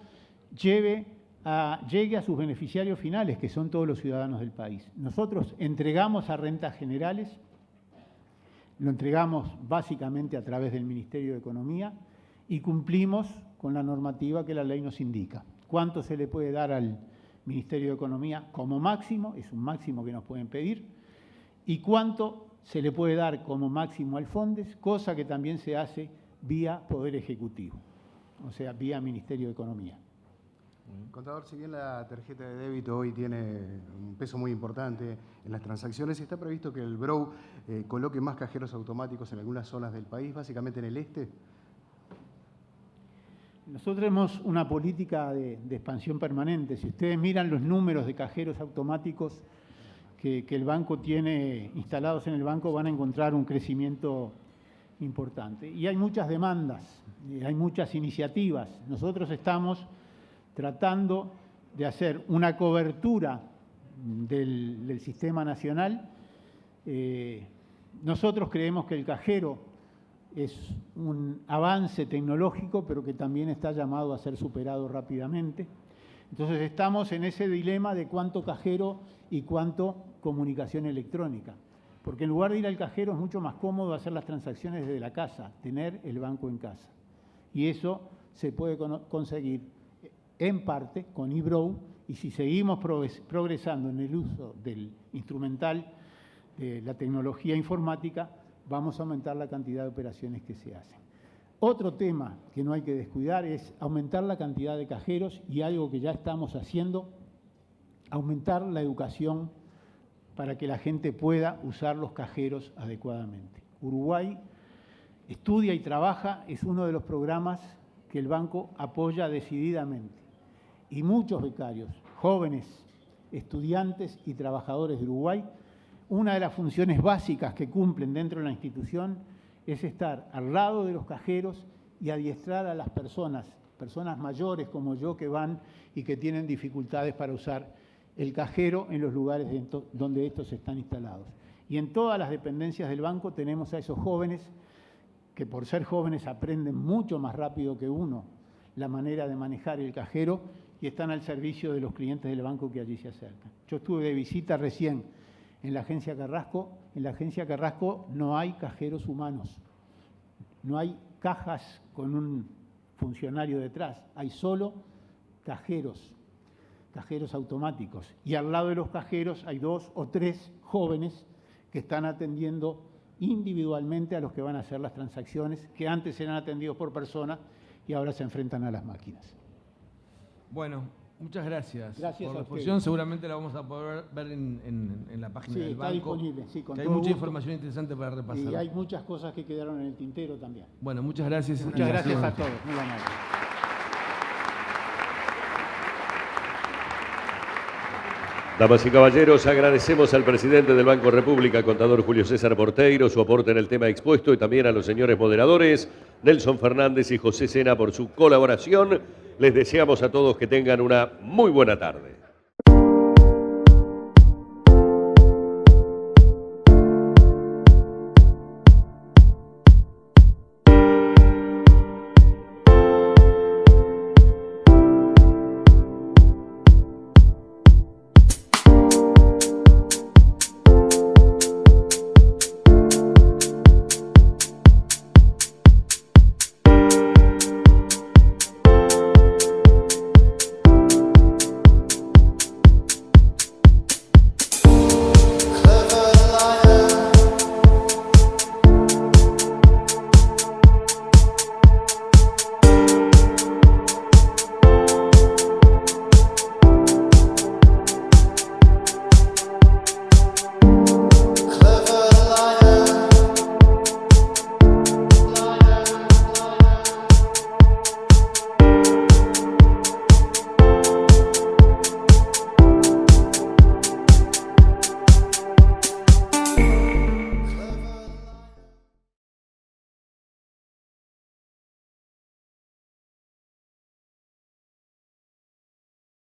llegue a sus beneficiarios finales, que son todos los ciudadanos del país. Nosotros entregamos a rentas generales, lo entregamos básicamente a través del Ministerio de Economía y cumplimos con la normativa que la ley nos indica. ¿Cuánto se le puede dar al Ministerio de Economía como máximo? Es un máximo que nos pueden pedir. ¿Y cuánto se le puede dar como máximo al Fondes? Cosa que también se hace vía Poder Ejecutivo, o sea, vía Ministerio de Economía. Contador, si bien la tarjeta de débito hoy tiene un peso muy importante en las transacciones, está previsto que el BROW coloque más cajeros automáticos en algunas zonas del país, básicamente en el este. Nosotros tenemos una política de expansión permanente. Si ustedes miran los números de cajeros automáticos que el banco tiene instalados en el banco, van a encontrar un crecimiento importante. Y hay muchas demandas, hay muchas iniciativas. Nosotros estamos tratando de hacer una cobertura del sistema nacional. Nosotros creemos que el cajero es un avance tecnológico, pero que también está llamado a ser superado rápidamente. Entonces estamos en ese dilema de cuánto cajero y cuánto comunicación electrónica. Porque en lugar de ir al cajero es mucho más cómodo hacer las transacciones desde la casa, tener el banco en casa. Y eso se puede conseguir en parte con eBrow, y si seguimos progresando en el uso del instrumental de la tecnología informática, vamos a aumentar la cantidad de operaciones que se hacen. Otro tema que no hay que descuidar es aumentar la cantidad de cajeros, y algo que ya estamos haciendo, aumentar la educación para que la gente pueda usar los cajeros adecuadamente. Uruguay estudia y trabaja, es uno de los programas que el banco apoya decididamente. Y muchos becarios, jóvenes, estudiantes y trabajadores de Uruguay, una de las funciones básicas que cumplen dentro de la institución es estar al lado de los cajeros y adiestrar a las personas mayores como yo que van y que tienen dificultades para usar el cajero en los lugares donde estos están instalados. Y en todas las dependencias del banco tenemos a esos jóvenes que por ser jóvenes aprenden mucho más rápido que uno la manera de manejar el cajero y están al servicio de los clientes del banco que allí se acercan. Yo estuve de visita recién en la agencia Carrasco. En la agencia Carrasco no hay cajeros humanos, no hay cajas con un funcionario detrás, hay solo cajeros automáticos. Y al lado de los cajeros hay 2 o 3 jóvenes que están atendiendo individualmente a los que van a hacer las transacciones, que antes eran atendidos por persona y ahora se enfrentan a las máquinas. Bueno, muchas gracias, gracias por la a exposición. ustedes. Seguramente la vamos a poder ver en la página del banco. Sí, está disponible. Sí, con que hay todo mucha gusto. información interesante para repasar. Y hay muchas cosas que quedaron en el tintero también. Bueno, muchas gracias. Muchas gracias a todos. Muy amable. Damas y caballeros, agradecemos al presidente del Banco República, contador Julio César Porteiro, su aporte en el tema expuesto, y también a los señores moderadores, Nelson Fernández y José Sena, por su colaboración. Les deseamos a todos que tengan una muy buena tarde.